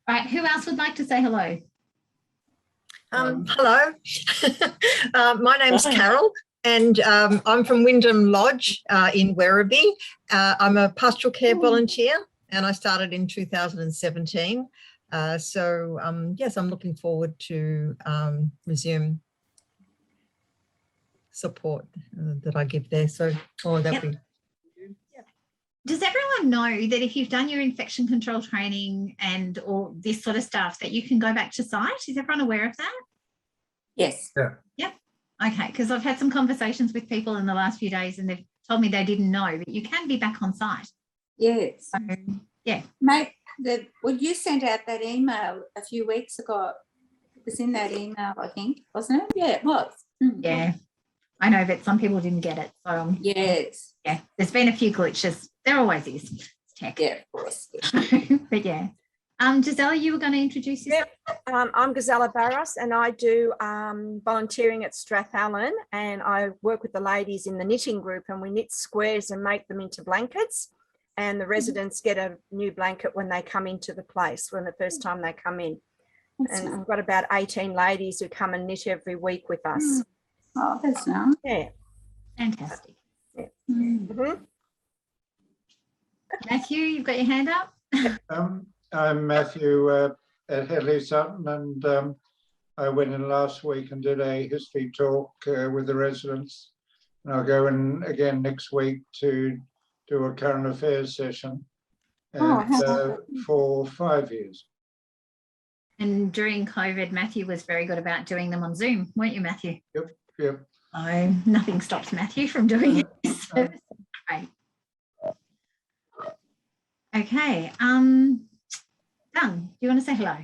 Right, who else would like to say hello? Hello, my name's Carol and I'm from Wyndham Lodge in Werribee. I'm a pastoral care volunteer and I started in 2017. Yes, I'm looking forward to resume support that I give there. Does everyone know that if you've done your infection control training and all this sort of stuff, that you can go back to site? Is everyone aware of that? Yes. Yeah. Yep. Okay, because I've had some conversations with people in the last few days and they've told me they didn't know, but you can be back on site. Yes. So, yeah. Mate, well, you sent out that email a few weeks ago. It was in that email, I think, wasn't it? Yeah, it was. Yeah. I know, but some people didn't get it. So yes. Yeah, there's been a few glitches. There always is. It's tech. Yeah, of course. Yeah. But yeah. Gisela, you were going to introduce yourself? Yeah, I'm Gisela Barros and I do volunteering at Strathallan, and I work with the ladies in the knitting group, and we knit squares and make them into blankets, and the residents get a new blanket when they come into the place, when the first time they come in. And I've got about 18 ladies who come and knit every week with us. Oh, that's nice. Yeah. Fantastic. Yeah. Mm-hmm. Matthew, you've got your hand up? I'm Matthew at Headley Sutton, and I went in last week and did a history talk with the residents, and I'll go in again next week to do a current affairs session for 5 years. And during COVID, Matthew was very good about doing them on Zoom, weren't you, Matthew? Yep. Oh, nothing stops Matthew from doing it. So that's great. Okay. Dung, do you want to say hello?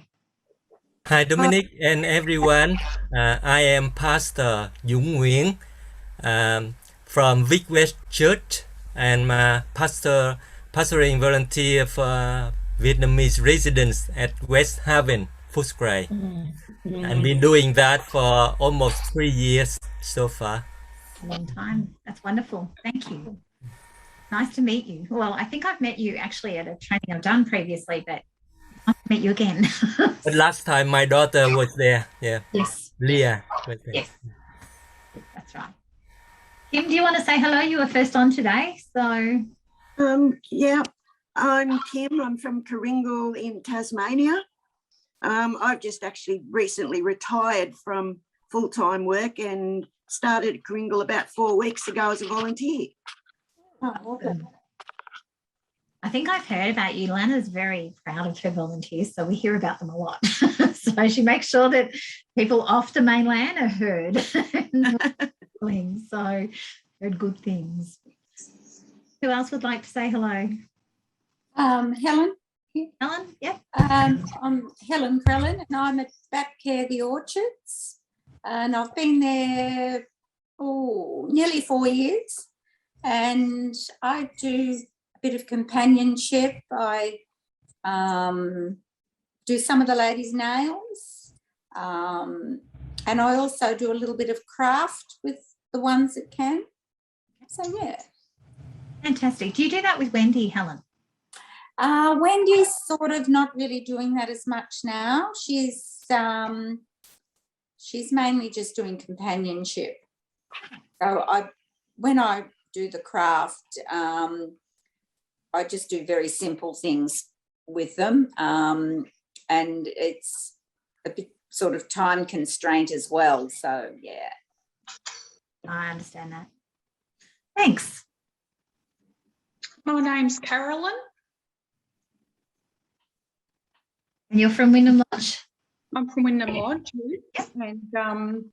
Hi, Dominic and everyone. I am Pastor Dũng Nguyễn from Vic West Church, and my pastoring volunteer for Vietnamese residents at West Haven, Footscray. I've been doing that for almost 3 years so far. A long time. That's wonderful. Thank you. Nice to meet you. Well, I think I've met you actually at a training I've done previously, but I'll meet you again. But last time my daughter was there. Yeah. Yes. Leah was there. Yes. That's right. Kim, do you want to say hello? You were first on today. So yeah, I'm Kim. I'm from Coringal in Tasmania. I've just actually recently retired from full-time work and started at Coringal about 4 weeks ago as a volunteer. Oh, I think I've heard about you. Lana's very proud of her volunteers, so we hear about them a lot. So she makes sure that people off the mainland are heard. So heard good things. Who else would like to say hello? Helen. Helen, yep. I'm Helen Crellin and I'm at Bapcare The Orchards, and I've been there nearly 4 years, and I do a bit of companionship. I do some of the ladies' nails, and I also do a little bit of craft with the ones that can. So yeah. Fantastic. Do you do that with Wendy, Helen? Wendy's sort of not really doing that as much now. She's mainly just doing companionship. So when I do the craft, I just do very simple things with them, and it's a bit sort of time constraint as well. So yeah, I understand that. Thanks. My name's Carolyn. And you're from Wyndham Lodge? I'm from Wyndham Lodge, yes. And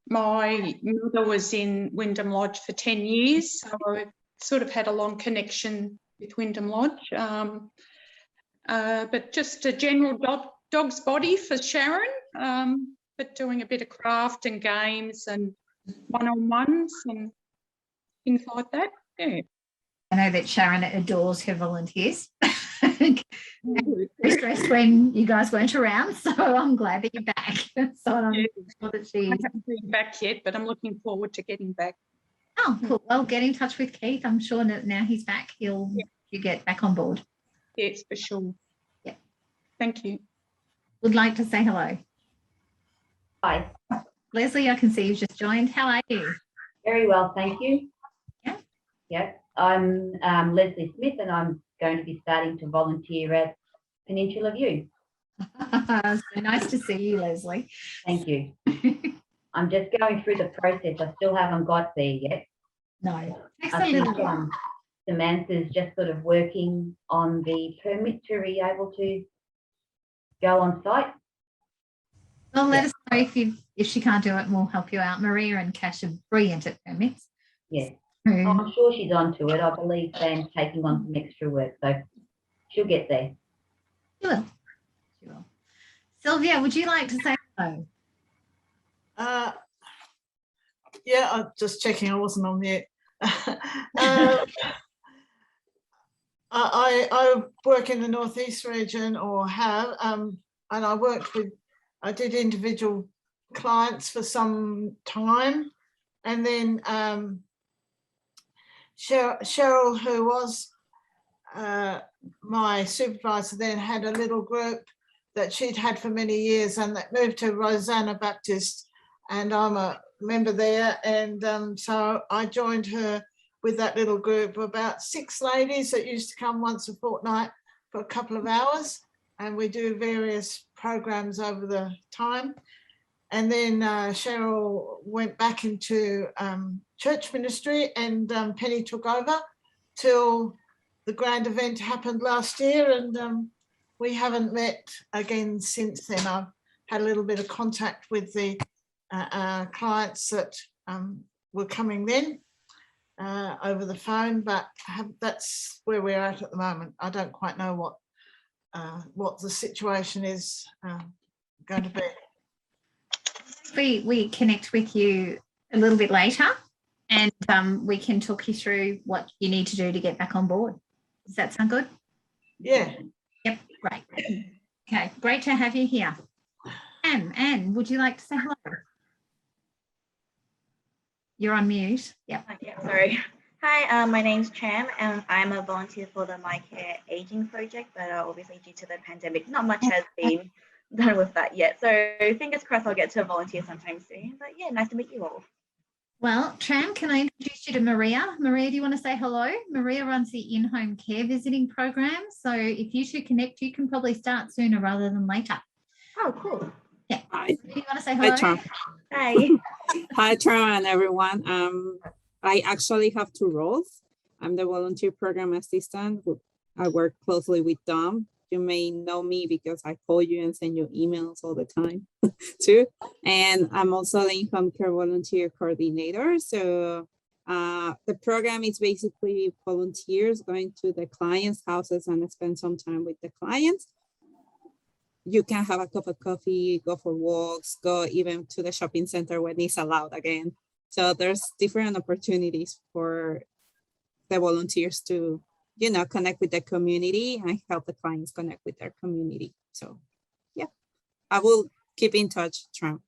my mother was in Wyndham Lodge for 10 years, so I've sort of had a long connection with Wyndham Lodge. But just a general dog's body for Sharon, but doing a bit of craft and games and one-on-ones and things like that, yeah. I know that Sharon adores her volunteers. Very stressed when you guys weren't around, so I'm glad that you're back. So I'm sure that I haven't been back yet, but I'm looking forward to getting back. Oh, cool. Well, get in touch with Keith. I'm sure that now he's back, you get back on board. Yes, for sure. Yeah. Thank you. would like to say hello. Hi, Leslie, I can see you've just joined. How are you? very well, thank you. Yeah. Yeah, I'm Leslie Smith and I'm going to be starting to volunteer at Peninsula View. So nice to see you, Leslie. Thank you. I'm just going through the process. I still haven't got there yet. No, takes I a little think while. Samantha's just sort of working on the permit to be able to go on site. Well, let us know if she can't do it, and we'll help you out. Maria and Cash are brilliant at permits. Yeah, So, I'm sure she's onto it. I believe Sam's taking on some extra work, so she'll get there. she will. She will. Sylvia, would you like to say hello? Yeah, I'm just checking I wasn't on mute. I work in the Northeast region, or have, and I did individual clients for some time, and then Cheryl, who was my supervisor then, had a little group that she'd had for many years, and that moved to Rosanna Baptist, and I'm a member there, and so I joined her with that little group, about 6 ladies that used to come once a fortnight for a couple of hours, and we do various programs over the time. And then Cheryl went back into church ministry, and Penny took over till the grand event happened last year, and we haven't met again since then. I've had a little bit of contact with the clients that were coming then over the phone, but that's where we're at the moment. I don't quite know what the situation is going to be. We connect with you a little bit later, and we can talk you through what you need to do to get back on board. Does that sound good? Yeah. Yep, great. Okay, great to have you here. Anne, would you like to say hello? You're on mute. Yep. Yeah, sorry. Hi, my name's Cham, and I'm a volunteer for the My Care Aging Project, but obviously due to the pandemic, not much has been done with that yet. So fingers crossed I'll get to volunteer sometime soon. But yeah, nice to meet you all. Well, Tram, can I introduce you to Maria? Maria, do you want to say hello? Maria runs the in-home care visiting program. So if you two connect, you can probably start sooner rather than later. Oh, cool. Yeah. Hi. Do you want to say hello? Hi, Tram. Hi. Hi, Tram, and everyone. I actually have 2 roles. I'm the volunteer program assistant. I work closely with Dom. You may know me because I call you and send you emails all the time too. And I'm also the in-home care volunteer coordinator. So the program is basically volunteers going to the clients' houses and spend some time with the clients. You can have a cup of coffee, go for walks, go even to the shopping center when it's allowed again. So there's different opportunities for the volunteers to, you know, connect with the community and help the clients connect with their community. So yeah, I will keep in touch, Tram.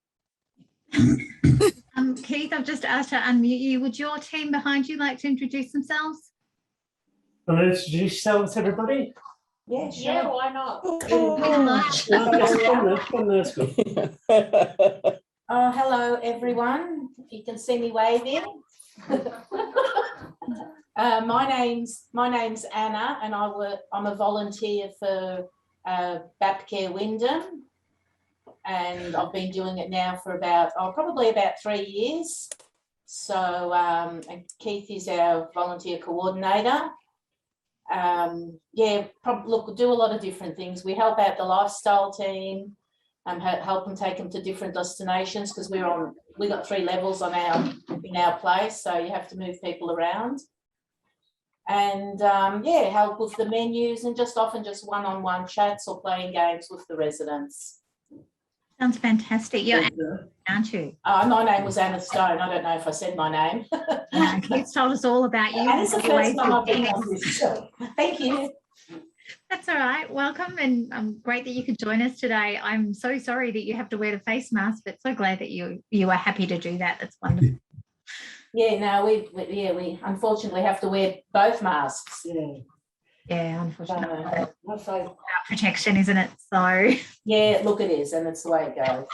Keith, I've just asked to unmute you. Would your team behind you like to introduce themselves? Want to introduce yourselves, everybody? Yeah, sure. Yeah, why not? Oh, hello, everyone. You can see me waving. My name's Anna, and I'm a volunteer for Bapcare Wyndham, and I've been doing it now for probably about 3 years. So and Keith is our volunteer coordinator. Yeah, look, we do a lot of different things. We help out the lifestyle team, help them take them to different destinations, because we got 3 levels in our place, so you have to move people around. And yeah, help with the menus and often one-on-one chats or playing games with the residents. Sounds fantastic. You're Anna, aren't you? My name was Anna Stone. I don't know if I said my name. Yeah, Keith's told us all about you. And it's the first time I've been on this show. Thank you. That's all right. Welcome, and great that you could join us today. I'm so sorry that you have to wear the face mask, but so glad that you are happy to do that. That's wonderful. Yeah, no, we unfortunately have to wear both masks. Yeah. Yeah, unfortunately. Also, Protection, isn't it? So Yeah, look, it is, and it's the way it goes.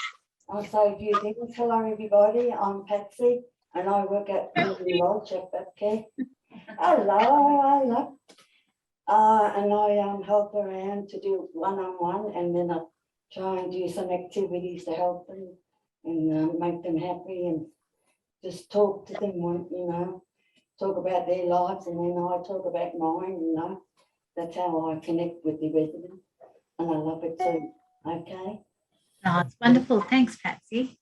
I'll say a few things. Hello, everybody. I'm Patsy, and I work at Windham Lodge at Batcare. Hello. And I help around to do one-on-one, and then I try and do some activities to help them and make them happy, and just talk to them, talk about their lives, and then I talk about mine. That's how I connect with the residents, and I love it too. Okay. oh, it's wonderful. Thanks, Patsy.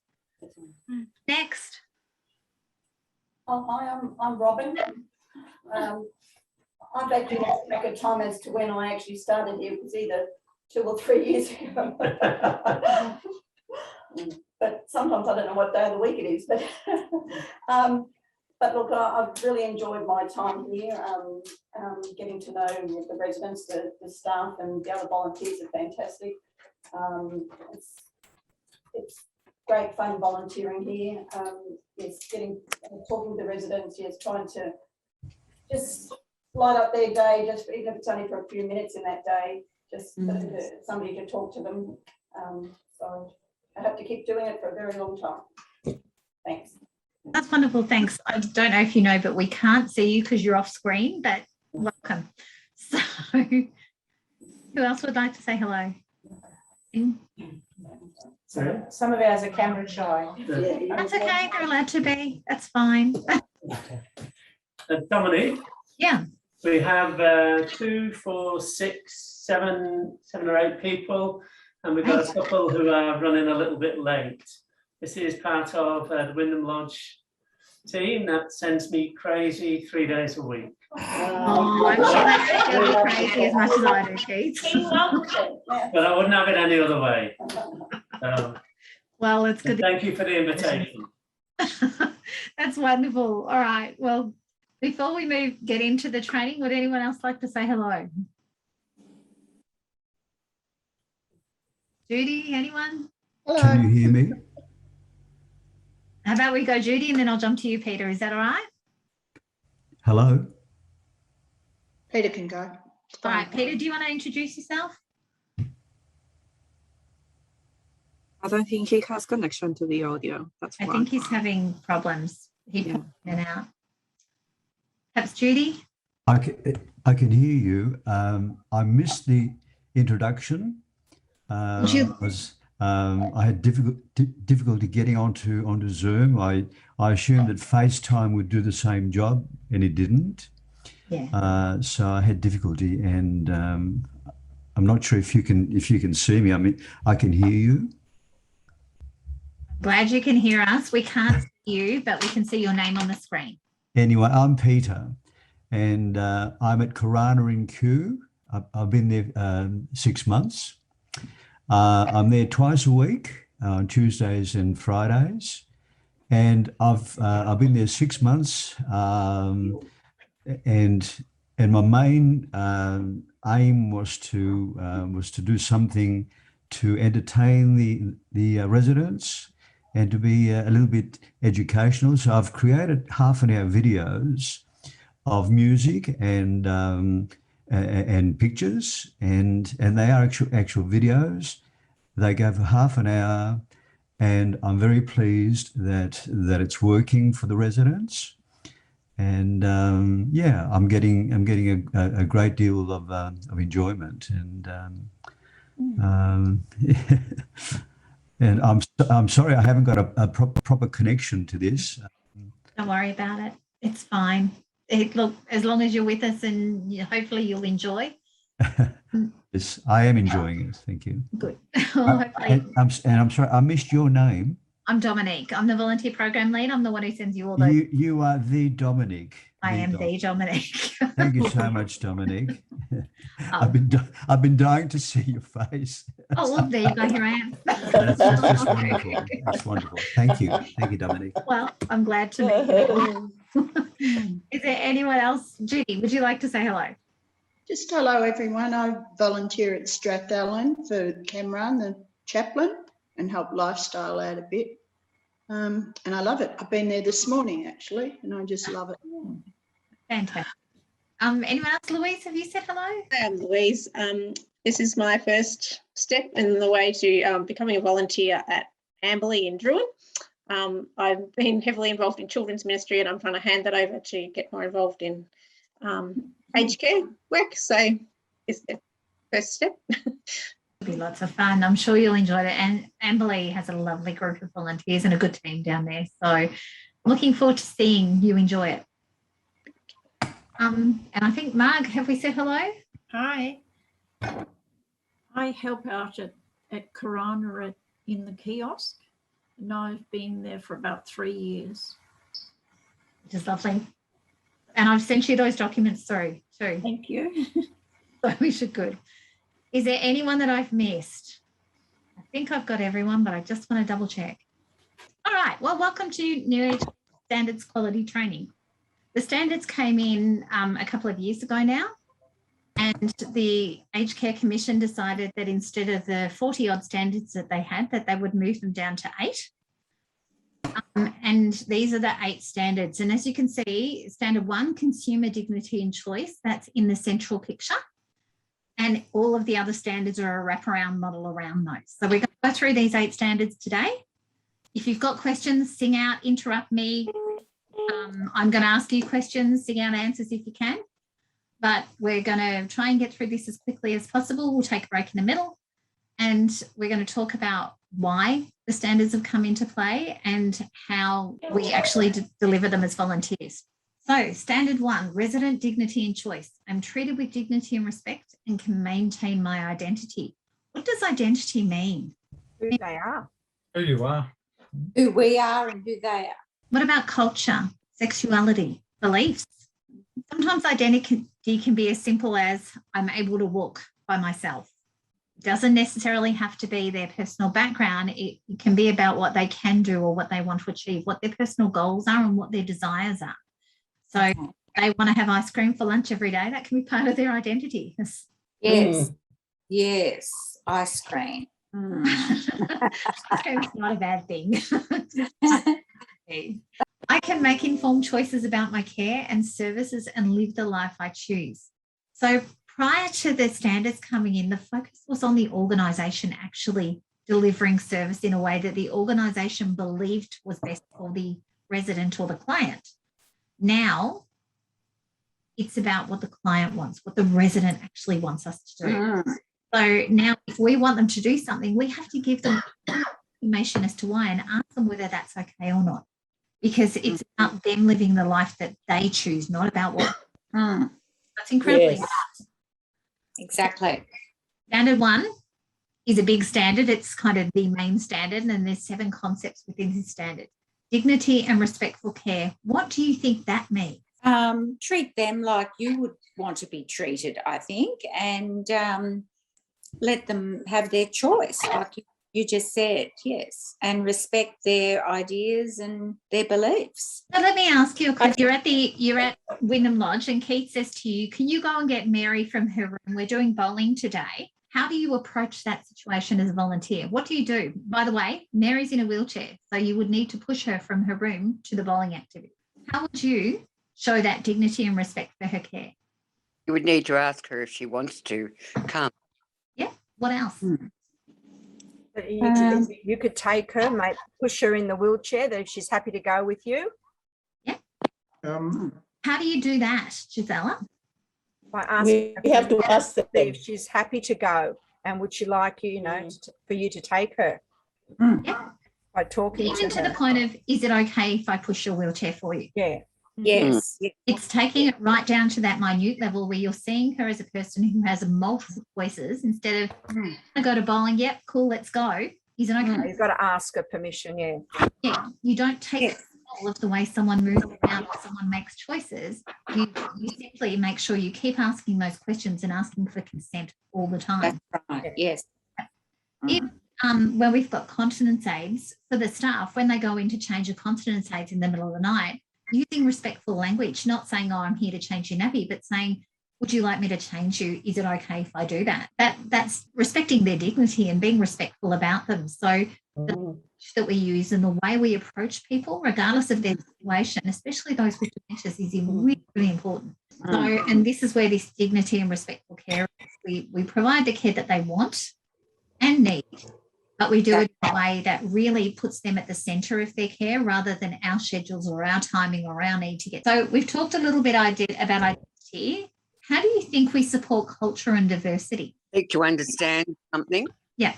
Next. Oh, hi, I'm Robin. I've actually lost track of time as to when I actually started here. It was either 2 or 3 years ago. But sometimes I don't know what day of the week it is. But look, I've really enjoyed my time here, getting to know the residents, the staff, and the other volunteers are fantastic. It's great fun volunteering here. It's talking to the residents, yes, trying to just light up their day, just even if it's only for a few minutes in that day, just somebody to talk to them. So I have to keep doing it for a very long time. Thanks. That's wonderful. Thanks. I don't know if you know, but we can't see you because you're off screen, but welcome. So who else would like to say hello? Sorry? Some of ours are camera shy. That's okay. They're allowed to be. That's fine. Dominic? Yeah. We have 2, 4, 6, 7 or 8 people, and we've got a couple who are running a little bit late. This is part of the Windham Lodge team that sends me crazy 3 days a week. Oh, I'm sure that's really crazy as much as I do, Keith. But I wouldn't have it any other way. Well, it's good. Thank you for the invitation. That's wonderful. All right. Well, before we get into the training, would anyone else like to say hello? Judy, anyone? Hello. Can you hear me? How about we go Judy and then I'll jump to you, Peter. Is that all right? Hello. Peter can go. All right, Peter, do you want to introduce yourself? I don't think he has connection to the audio. That's I why. think he's having problems. He put in and out. Perhaps Judy? I can hear you. I missed the introduction. I had difficulty getting onto Zoom. I assumed that FaceTime would do the same job, and it didn't. Yeah. So I had difficulty, and I'm not sure if you can see me. I mean, I can hear you. Glad you can hear us. We can't see you, but we can see your name on the screen. Anyway, I'm Peter, and I'm at Karana in Kew. I've been there 6 months. I'm there twice a week, on Tuesdays and Fridays, and I've been there 6 months. And my main aim was to do something to entertain the residents and to be a little bit educational. So I've created half-an-hour videos of music and pictures, and they are actual videos. They go for half an hour, and I'm very pleased that it's working for the residents. And yeah, I'm getting a great deal of enjoyment, and and I'm sorry I haven't got a proper connection to this. Don't worry about it. It's fine. Look, as long as you're with us, and hopefully you'll enjoy. Yes, I am enjoying it. Thank you. Good. I'm sorry, I missed your name. I'm Dominique. I'm the volunteer program lead. I'm the one who sends you all those. You are the Dominique. I am the Dominique. Thank you so much, Dominique. I've been dying to see your face. Oh, well, there you go. Here I am. That's just wonderful. That's wonderful. Thank you, Dominique. Well, I'm glad to meet you. Is there anyone else? Judy, would you like to say hello? Just hello, everyone. I volunteer at Strathallan for Cameron, the chaplain, and help lifestyle out a bit. And I love it. I've been there this morning, actually, and I just love it. Fantastic. Anyone else? Louise, have you said hello? Hi, I'm Louise. This is my first step in the way to becoming a volunteer at Amberley in Druin. I've been heavily involved in children's ministry, and I'm trying to hand that over to get more involved in aged care work. So it's the first step. It'll be lots of fun. I'm sure you'll enjoy it. And Amberley has a lovely group of volunteers and a good team down there. So looking forward to seeing you enjoy it. And I think, Marg, have we said hello? Hi. I help out at Corona in the kiosk, and I've been there for about 3 years. Which is lovely. And I've sent you those documents through too. Thank you. So we should good. Is there anyone that I've missed? I think I've got everyone, but I just want to double check. All right. Well, welcome to New Age Standards Quality Training. The standards came in a couple of years ago now, and the Aged Care Commission decided that instead of the 40 odd standards that they had, that they would move them down to 8. And these are the 8 standards. And as you can see, standard 1, consumer dignity and choice, that's in the central picture. And all of the other standards are a wraparound model around those. So we're going to go through these 8 standards today. If you've got questions, sing out, interrupt me. I'm going to ask you questions, sing out answers if you can. But we're going to try and get through this as quickly as possible. We'll take a break in the middle. And we're going to talk about why the standards have come into play and how we actually deliver them as volunteers. So standard 1, resident dignity and choice. I'm treated with dignity and respect and can maintain my identity. What does identity mean? Who they are. Who you are. Who we are and who they are. What about culture, sexuality, beliefs? Sometimes identity can be as simple as I'm able to walk by myself. It doesn't necessarily have to be their personal background. It can be about what they can do or what they want to achieve, what their personal goals are and what their desires are. So they want to have ice cream for lunch every day. That can be part of their identity. Yes. Yes. Ice cream. Ice cream is not a bad thing. I can make informed choices about my care and services and live the life I choose. So prior to the standards coming in, the focus was on the organisation actually delivering service in a way that the organisation believed was best for the resident or the client. Now, it's about what the client wants, what the resident actually wants us to do. So now if we want them to do something, we have to give them information as to why and ask them whether that's okay or not. Because it's about them living the life that they choose, not about what. That's incredibly hard. Exactly. Standard 1 is a big standard. It's kind of the main standard, and there's 7 concepts within this standard. Dignity and respectful care. What do you think that means? Treat them like you would want to be treated, I think, and let them have their choice, like you just said, yes, and respect their ideas and their beliefs. So let me ask you a question. You're at Wyndham Lodge, and Keith says to you, can you go and get Mary from her room? We're doing bowling today. How do you approach that situation as a volunteer? What do you do? By the way, Mary's in a wheelchair, so you would need to push her from her room to the bowling activity. How would you show that dignity and respect for her care? You would need to ask her if she wants to come. Yeah. What else? You could take her, push her in the wheelchair, that if she's happy to go with you. Yeah. How do you do that, Gisela? By asking We have to ask them. if she's happy to go, and would she like you, for you to take her? Yeah. By talking Even to to her. the point of, is it okay if I push your wheelchair for you? Yeah. Yes. It's taking it right down to that minute level where you're seeing her as a person who has multiple choices instead of, I go to bowling, yep, cool, let's go. Is it okay? You've got to ask her permission, yeah. Yeah, you don't take control of the way someone moves around or someone makes choices. You simply make sure you keep asking those questions and asking for consent all the time. That's right, yes. If, when we've got continence aids for the staff, when they go in to change a continence aids in the middle of the night, using respectful language, not saying, oh, I'm here to change your nappy, but saying, would you like me to change you? Is it okay if I do that? That's respecting their dignity and being respectful about them. So that we use and the way we approach people, regardless of their situation, especially those with dementia, is really, really important. So, and this is where this dignity and respectful care is. We provide the care that they want and need, but we do it in a way that really puts them at the centre of their care rather than our schedules or our timing or our need to get. So we've talked a little bit about identity. How do you think we support culture and diversity? To understand something. Yeah.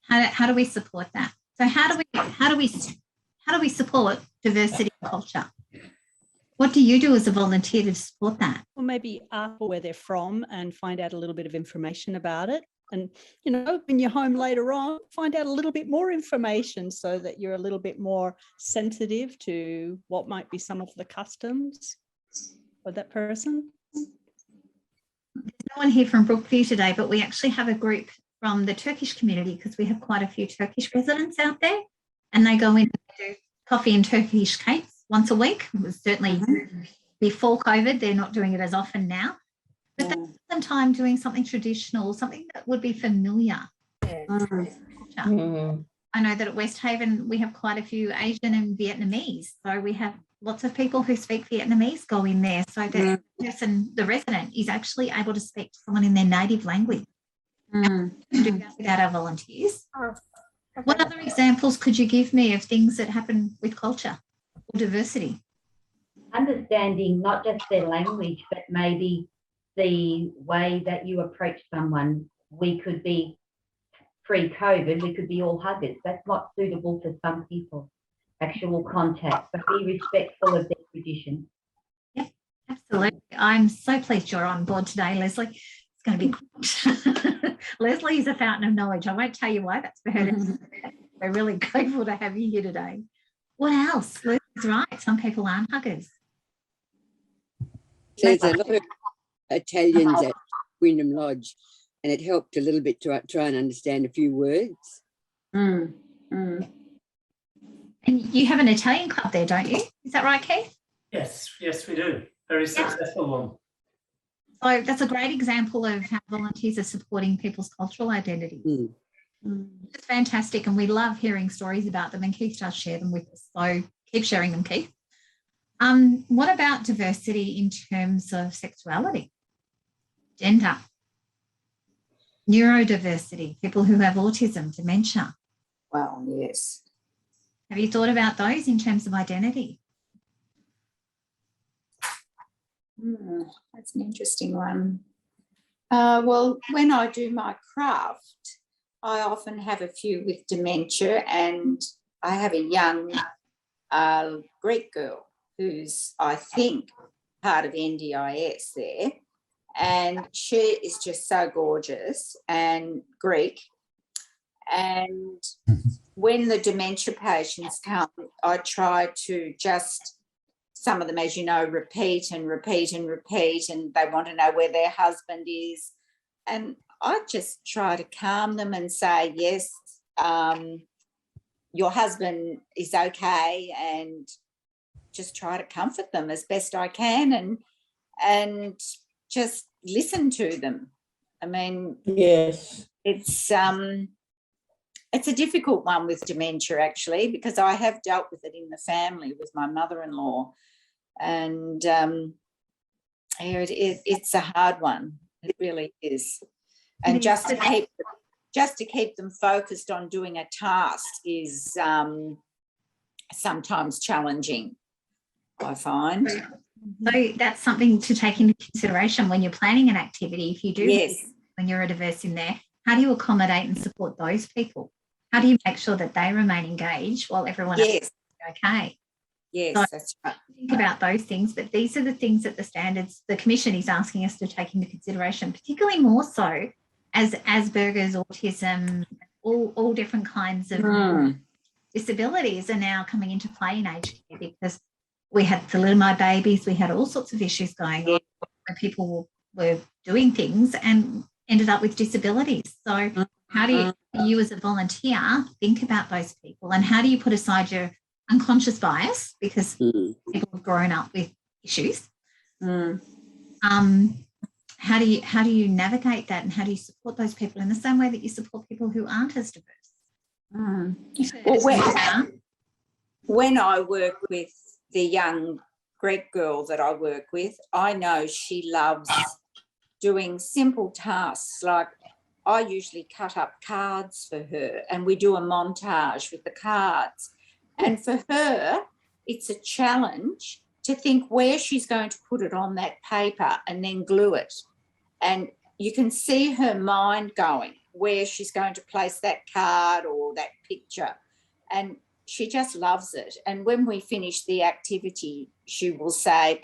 How do we support that? So how do we support diversity and culture? What do you do as a volunteer to support that? Or maybe ask where they're from and find out a little bit of information about it. And, you know, when you're home later on, find out a little bit more information so that you're a little bit more sensitive to what might be some of the customs of that person. There's no one here from Brookview today, but we actually have a group from the Turkish community because we have quite a few Turkish residents out there, and they go in and do coffee and Turkish cakes once a week. It was certainly before COVID. They're not doing it as often now. But they spend time doing something traditional, something that would be familiar. I know that at West Haven, we have quite a few Asian and Vietnamese. So we have lots of people who speak Vietnamese go in there. So that person, the resident, is actually able to speak to someone in their native language. And do that without our volunteers. What other examples could you give me of things that happen with culture or diversity? Understanding not just their language, but maybe the way that you approach someone. We could be pre-COVID, we could be all huggers. That's not suitable for some people, actual contact, but be respectful of their tradition. Yeah, absolutely. I'm so pleased you're on board today, Leslie. It's going to be great. Leslie is a fountain of knowledge. I won't tell you why, that's for her to We're really grateful to have you here today. What else? Leslie's right, some people aren't huggers. There's a lot of Italians at Wyndham Lodge, and it helped a little bit to try and understand a few words. And you have an Italian club there, don't you? Is that right, Keith? Yes, we do. Very successful one. So that's a great example of how volunteers are supporting people's cultural identity. It's fantastic, and we love hearing stories about them, and Keith does share them with us. So keep sharing them, Keith. What about diversity in terms of sexuality, gender, neurodiversity, people who have autism, dementia? Well, yes. Have you thought about those in terms of identity? That's an interesting one. Well, when I do my craft, I often have a few with dementia, and I have a young Greek girl who's, I think, part of NDIS there, and she is just so gorgeous and Greek. And when the dementia patients come, I try to just, some of them, as you know, repeat and repeat and repeat, and they want to know where their husband is. And I just try to calm them and say, yes, your husband is okay, and just try to comfort them as best I can, and just listen to them. I mean, yes, it's a difficult one with dementia, actually, because I have dealt with it in the family with my mother-in-law, and it's a hard one. It really is. And just to keep them focused on doing a task is sometimes challenging, I find. So that's something to take into consideration when you're planning an activity. If you do, when you're diverse in there, how do you accommodate and support those people? How do you make sure that they remain engaged while everyone else is okay? Yes, so that's right. Think about those things, but these are the things that the Commission is asking us to take into consideration, particularly more so as Asperger's, autism, all different kinds of disabilities are now coming into play in aged care, because we had thalidomide babies, we had all sorts of issues going on where people were doing things and ended up with disabilities. So how do you as a volunteer think about those people, and how do you put aside your unconscious bias, because people have grown up with issues? How do you navigate that, and how do you support those people in the same way that you support people who aren't as diverse? Well, when I work with the young Greek girl that I work with, I know she loves doing simple tasks. Like I usually cut up cards for her and we do a montage with the cards. And for her, it's a challenge to think where she's going to put it on that paper and then glue it. And you can see her mind going where she's going to place that card or that picture. And she just loves it. And when we finish the activity, she will say,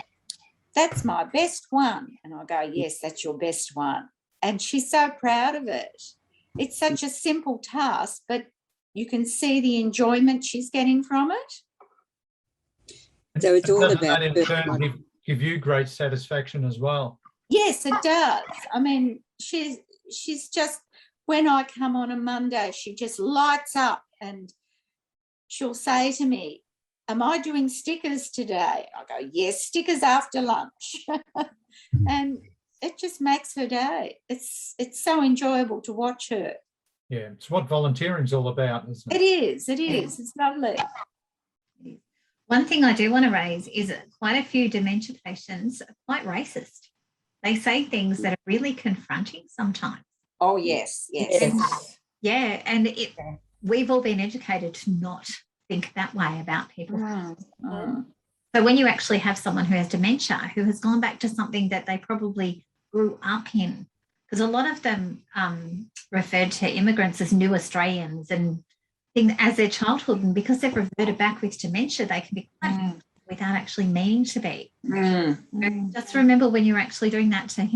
"That's my best one." And I go, "Yes, that's your best one." And she's so proud of it. It's such a simple task, but you can see the enjoyment she's getting from it. So it's all Doesn't about that in turn give you great satisfaction as well? Yes, it does. I mean, she's just, when I come on a Monday, she just lights up and she'll say to me, "Am I doing stickers today?" I go, "Yes, stickers after lunch." And it just makes her day. It's so enjoyable to watch her. Yeah, it's what volunteering's all about, isn't it? It is. It's lovely. One thing I do want to raise is that quite a few dementia patients are quite racist. They say things that are really confronting sometimes. Oh, yes. Yeah, and we've all been educated to not think that way about people. So when you actually have someone who has dementia, who has gone back to something that they probably grew up in, because a lot of them referred to immigrants as new Australians and things as their childhood, and because they've reverted back with dementia, they can be quite without actually meaning to be. So just remember when you're actually doing that to,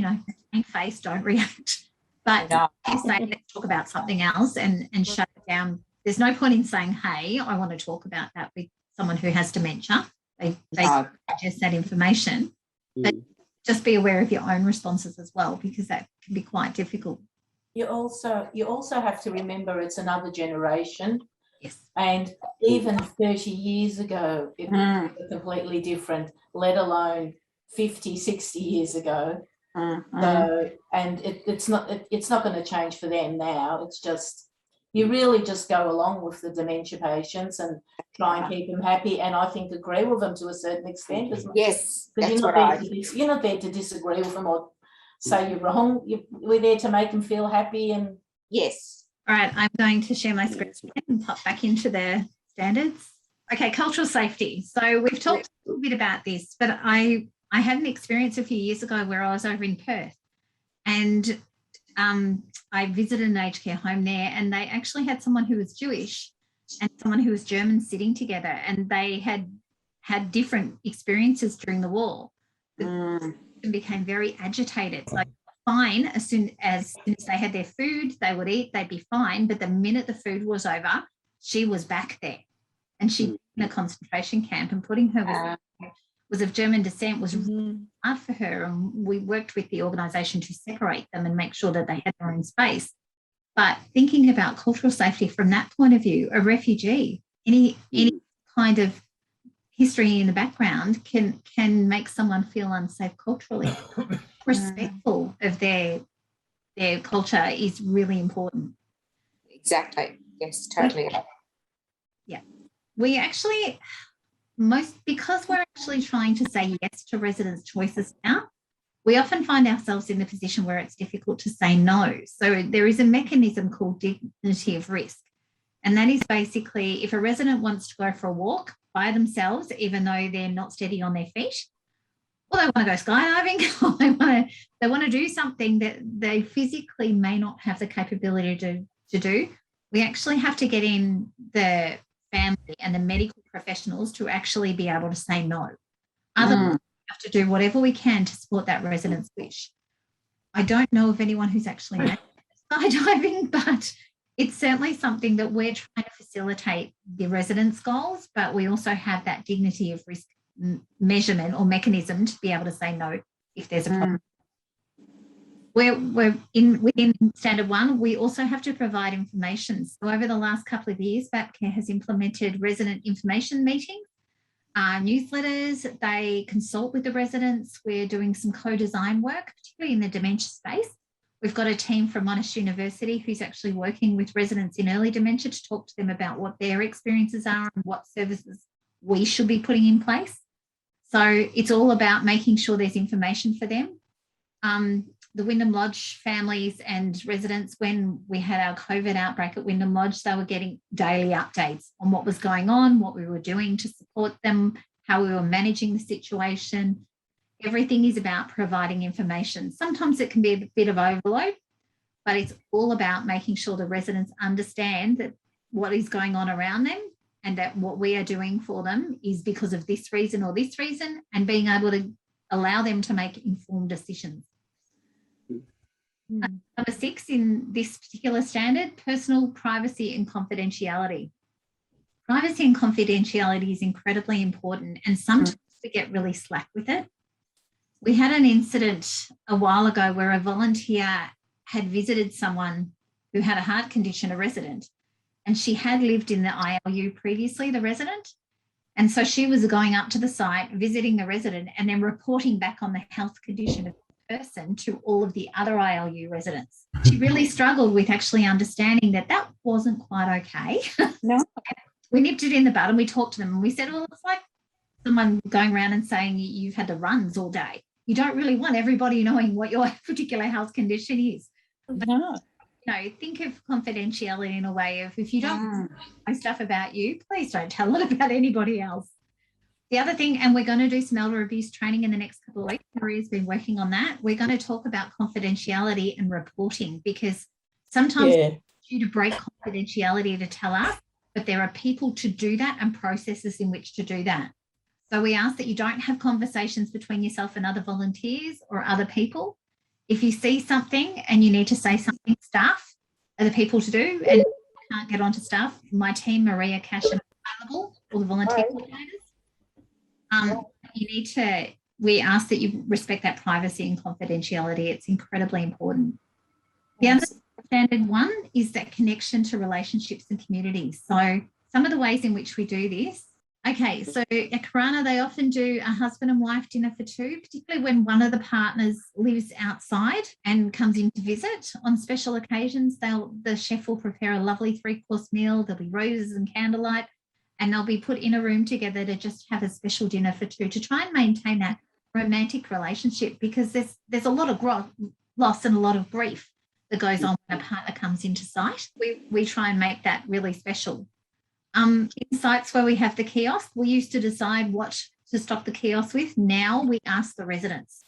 plain face, don't react. But you say, let's talk about something else and shut it down. There's no point in saying, "Hey, I want to talk about that with someone who has dementia." They digest that information. But just be aware of your own responses as well, because that can be quite difficult. You also have to remember it's another generation. Yes. And even 30 years ago, it was completely different, let alone 50, 60 years ago. So, and it's not going to change for them now. It's just, you really just go along with the dementia patients and try and keep them happy. And I think agree with them to a certain extent. Yes, because you're not there to disagree with them or say you're wrong. We're there to make them feel happy. And yes. All right, I'm going to share my screen and pop back into the standards. Okay, cultural safety. So we've talked a little bit about this, but I had an experience a few years ago where I was over in Perth and I visited an aged care home there, and they actually had someone who was Jewish and someone who was German sitting together, and they had different experiences during the war. And became very agitated. So fine, as soon as they had their food, they would eat, they'd be fine. But the minute the food was over, she was back there, and she in a concentration camp, and putting her was of German descent was really hard for her. And we worked with the organisation to separate them and make sure that they had their own space. But thinking about cultural safety from that point of view, a refugee, any kind of history in the background can make someone feel unsafe culturally. Respectful of their culture is really important. Exactly. Yes, totally. Yeah. We actually because we're actually trying to say yes to residents' choices now, we often find ourselves in the position where it's difficult to say no. So there is a mechanism called dignity of risk. And that is basically if a resident wants to go for a walk by themselves, even though they're not steady on their feet, or they want to go skydiving, or they want to do something that they physically may not have the capability to do, we actually have to get in the family and the medical professionals to actually be able to say no. Otherwise, we have to do whatever we can to support that resident's wish. I don't know of anyone who's actually made skydiving, but it's certainly something that we're trying to facilitate the residents' goals, but we also have that dignity of risk measurement or mechanism to be able to say no if there's a problem. Within Standard 1, we also have to provide information. So over the last couple of years, VAPCare has implemented resident information meetings, newsletters. They consult with the residents. We're doing some co-design work, particularly in the dementia space, We've got a team from Monash University who's actually working with residents in early dementia to talk to them about what their experiences are and what services we should be putting in place. So it's all about making sure there's information for them. The Wyndham Lodge families and residents, when we had our COVID outbreak at Wyndham Lodge, they were getting daily updates on what was going on, what we were doing to support them, how we were managing the situation. Everything is about providing information. Sometimes it can be a bit of overload, but it's all about making sure the residents understand that what is going on around them and that what we are doing for them is because of this reason or this reason, and being able to allow them to make informed decisions. Number 6 in this particular standard, personal privacy and confidentiality. Privacy and confidentiality is incredibly important, and sometimes we get really slack with it. We had an incident a while ago where a volunteer had visited someone who had a heart condition, a resident, and she had lived in the ILU previously, the resident. And so she was going up to the site, visiting the resident, and then reporting back on the health condition of the person to all of the other ILU residents. She really struggled with actually understanding that that wasn't quite okay. No. We nipped it in the bud and we talked to them and we said, well, it's like someone going around and saying you've had the runs all day. You don't really want everybody knowing what your particular health condition is. No. You know, think of confidentiality in a way of, if you don't know stuff about you, please don't tell it about anybody else. The other thing, and we're going to do some elder abuse training in the next couple of weeks, Maria's been working on that. We're going to talk about confidentiality and reporting, because sometimes it's due to break confidentiality to tell us, but there are people to do that and processes in which to do that. So we ask that you don't have conversations between yourself and other volunteers or other people. If you see something and you need to say something, staff are the people to do, and you can't get onto staff. My team, Maria, Cash, are available, all the volunteer coordinators. We ask that you respect that privacy and confidentiality. It's incredibly important. The other standard one is that connection to relationships and communities. So some of the ways in which we do this. Okay, so at Karana, they often do a husband and wife dinner for two, particularly when one of the partners lives outside and comes in to visit. On special occasions, the chef will prepare a lovely 3-course meal. There'll be roses and candlelight, and they'll be put in a room together to just have a special dinner for two to try and maintain that romantic relationship, because there's a lot of loss and a lot of grief that goes on when a partner comes into sight. We try and make that really special. In sites where we have the kiosk, we used to decide what to stock the kiosk with. Now we ask the residents,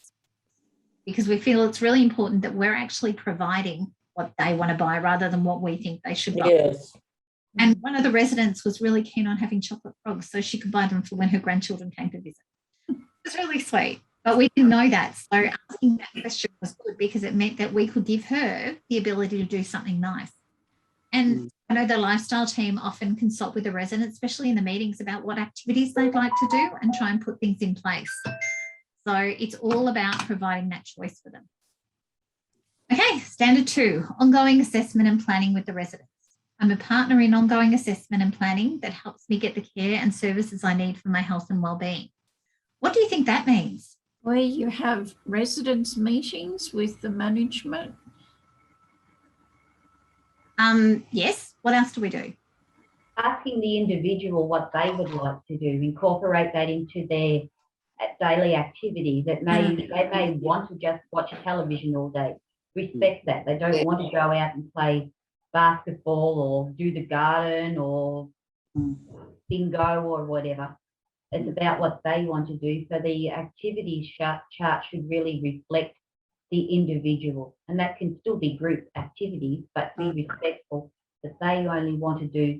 because we feel it's really important that we're actually providing what they want to buy rather than what we think they should buy. Yes. And one of the residents was really keen on having chocolate frogs so she could buy them for when her grandchildren came to visit. It's really sweet, but we didn't know that. So asking that question was good, because it meant that we could give her the ability to do something nice. And I know the lifestyle team often consult with the residents, especially in the meetings, about what activities they'd like to do and try and put things in place. So it's all about providing that choice for them. Okay, standard 2, ongoing assessment and planning with the residents. I'm a partner in ongoing assessment and planning that helps me get the care and services I need for my health and wellbeing. What do you think that means? Where you have residents meetings with the management. Yes. What else do we do? Asking the individual what they would like to do, incorporate that into their daily activities. They may want to just watch television all day. Respect that. They don't want to go out and play basketball or do the garden or bingo or whatever. It's about what they want to do. So the activities chart should really reflect the individual, and that can still be group activities, but be respectful that they only want to do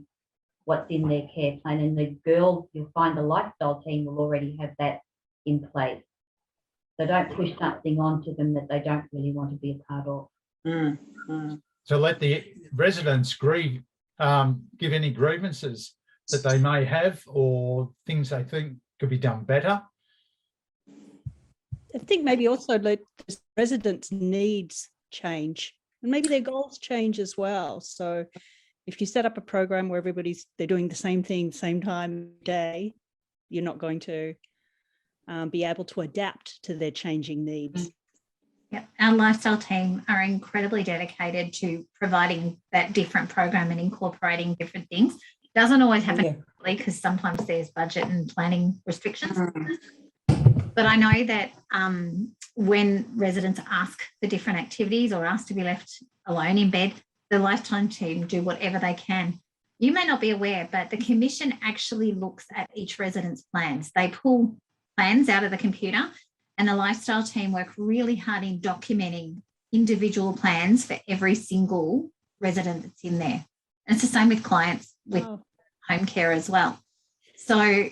what's in their care plan. And the girls, you'll find the lifestyle team will already have that in place. So don't push something onto them that they don't really want to be a part of. So let the residents give any grievances that they may have or things they think could be done better. I think maybe also the residents' needs change, and maybe their goals change as well. So if you set up a program where they're doing the same thing, same time of day, you're not going to be able to adapt to their changing needs. Yep. Our lifestyle team are incredibly dedicated to providing that different program and incorporating different things. It doesn't always happen because sometimes there's budget and planning restrictions. But I know that when residents ask for different activities or ask to be left alone in bed, the lifetime team do whatever they can. You may not be aware, but the Commission actually looks at each resident's plans. They pull plans out of the computer, and the lifestyle team work really hard in documenting individual plans for every single resident that's in there. And it's the same with clients with home care as well. So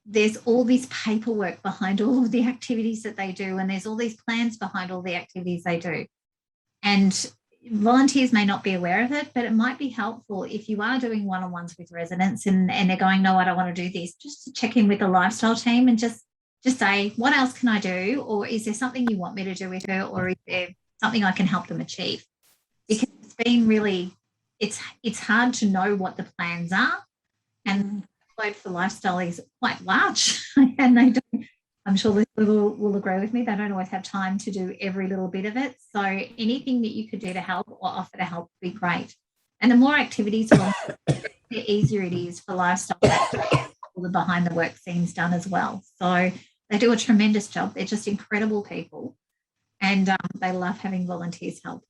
there's all this paperwork behind all of the activities that they do, and there's all these plans behind all the activities they do. And volunteers may not be aware of it, but it might be helpful if you are doing one-on-ones with residents and they're going, no, I don't want to do this, just to check in with the lifestyle team and just say, what else can I do? Or is there something you want me to do with her? Or is there something I can help them achieve? Because it's been really, it's hard to know what the plans are, and the load for lifestyle is quite large, and they don't, I'm sure this will agree with me, they don't always have time to do every little bit of it. So anything that you could do to help or offer to help would be great. And the more activities, the easier it is for lifestyle all the behind the work scenes done as well. So they do a tremendous job. They're just incredible people, and they love having volunteers help.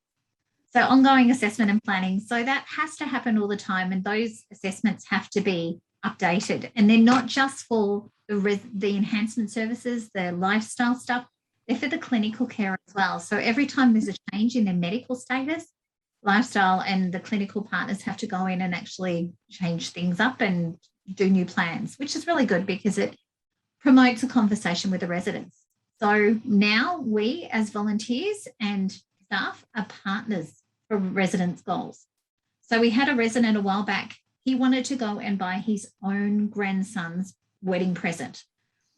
So ongoing assessment and planning. So that has to happen all the time, and those assessments have to be updated. And they're not just for the enhancement services, the lifestyle stuff, they're for the clinical care as well. So every time there's a change in their medical status, lifestyle and the clinical partners have to go in and actually change things up and do new plans, which is really good because it promotes a conversation with the residents. So now we as volunteers and staff are partners for residents' goals. So we had a resident a while back, he wanted to go and buy his own grandson's wedding present.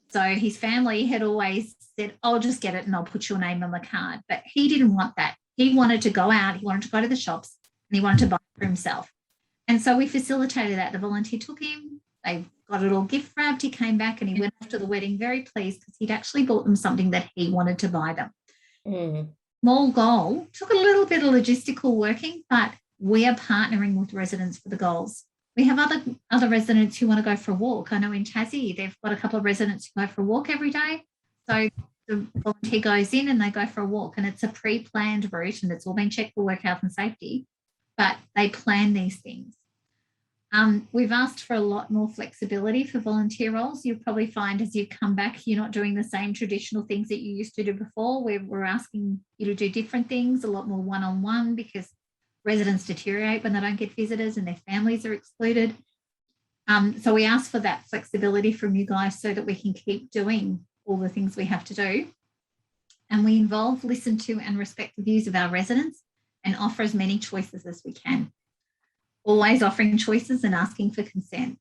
So his family had always said, I'll just get it and I'll put your name on the card. But he didn't want that. He wanted to go out, he wanted to go to the shops, and he wanted to buy it for himself. And so we facilitated that. The volunteer took him, they got it all gift wrapped, he came back and he went off to the wedding very pleased because he'd actually bought them something that he wanted to buy them. Small goal, took a little bit of logistical working, but we are partnering with residents for the goals. We have other residents who want to go for a walk. I know in Tassie, they've got a couple of residents who go for a walk every day. So the volunteer goes in and they go for a walk, and it's a pre-planned route and it's all been checked for work health and safety, but they plan these things. We've asked for a lot more flexibility for volunteer roles. You'll probably find as you come back, you're not doing the same traditional things that you used to do before. We're asking you to do different things, a lot more one-on-one, because residents deteriorate when they don't get visitors and their families are excluded. So we ask for that flexibility from you guys so that we can keep doing all the things we have to do. And we involve, listen to and respect the views of our residents and offer as many choices as we can. Always offering choices and asking for consent.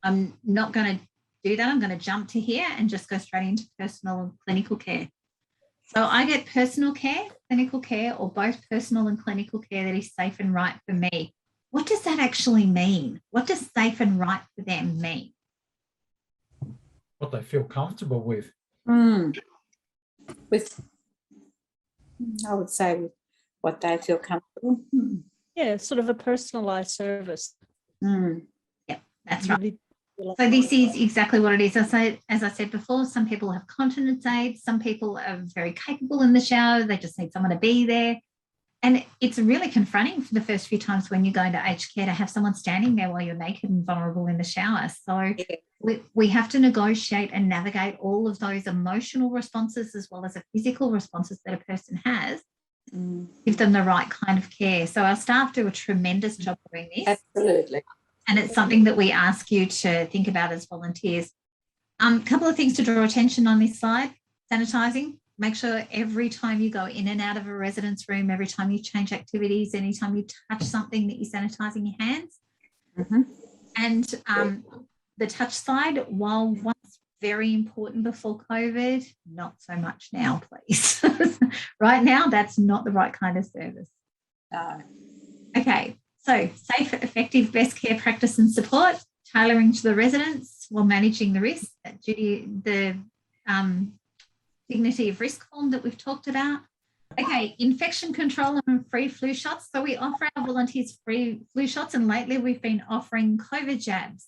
I'm not going to do that. I'm going to jump to here and just go straight into personal and clinical care. So I get personal care, clinical care, or both personal and clinical care that is safe and right for me. What does that actually mean? What does safe and right for them mean? What they feel comfortable with. With, I would say, with what they feel comfortable. Yeah, sort of a personalised service. Yeah, that's right. So this is exactly what it is. As I said before, some people have continence aids, some people are very capable in the shower, they just need someone to be there. And it's really confronting for the first few times when you go into aged care to have someone standing there while you're naked and vulnerable in the shower. So we have to negotiate and navigate all of those emotional responses as well as the physical responses that a person has, give them the right kind of care. So our staff do a tremendous job doing this. Absolutely. And it's something that we ask you to think about as volunteers. A couple of things to draw attention on this slide. Sanitising. Make sure every time you go in and out of a residence room, every time you change activities, anytime you touch something, that you're sanitising your hands. And the touch side, while once very important before COVID, not so much now, please. Right now, that's not the right kind of service. Okay. So safe, effective, best care practice and support, tailoring to the residents while managing the risk, the dignity of risk form that we've talked about. Okay, infection control and free flu shots. So we offer our volunteers free flu shots, and lately we've been offering COVID jabs.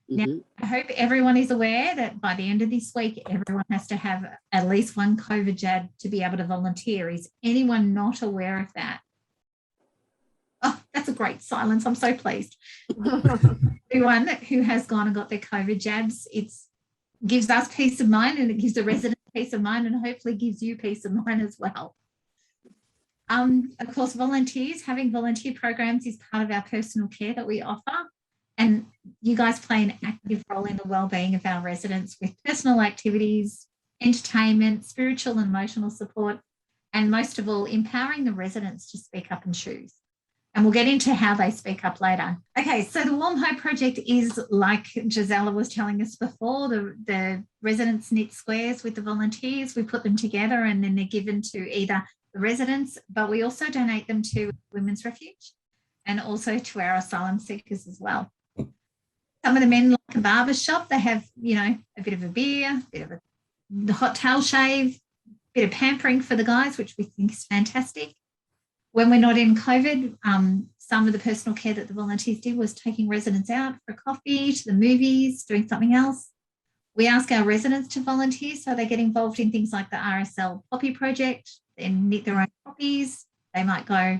Now, I hope everyone is aware that by the end of this week, everyone has to have at least one COVID jab to be able to volunteer. Is anyone not aware of that? Oh, that's a great silence. I'm so pleased. Everyone who has gone and got their COVID jabs, it gives us peace of mind, and it gives the residents peace of mind, and hopefully gives you peace of mind as well. Of course, volunteers, having volunteer programs is part of our personal care that we offer. And you guys play an active role in the wellbeing of our residents with personal activities, entertainment, spiritual and emotional support, and most of all, empowering the residents to speak up and choose. And we'll get into how they speak up later. Okay, so the Warm Hope Project is, like Gisela was telling us before, the residents knit squares with the volunteers. We put them together and then they're given to either the residents, but we also donate them to Women's Refuge and also to our asylum seekers as well. Some of the men like a barber shop. They have, you know, a bit of a beer, a bit of the hot towel shave, a bit of pampering for the guys, which we think is fantastic. When we're not in COVID, some of the personal care that the volunteers did was taking residents out for coffee, to the movies, doing something else. We ask our residents to volunteer, so they get involved in things like the RSL Poppy Project, and knit their own poppies. They might go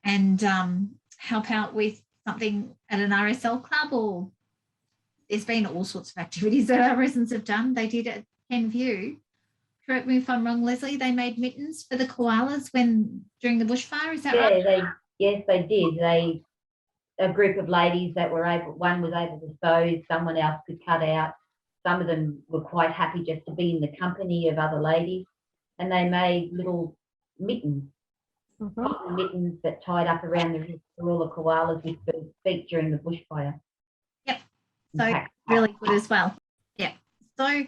and help out with something at an RSL club, or there's been all sorts of activities that our residents have done. They did at Penview. Correct me if I'm wrong, Leslie, they made mittens for the koalas during the bushfire, is that right? Yes, they did. A group of ladies that were one was able to sew, someone else could cut out. Some of them were quite happy just to be in the company of other ladies, and they made little mittens, cotton mittens that tied up around the wrist for all the koalas with the feet during the bushfire. Yep, so really good as well. Yeah, so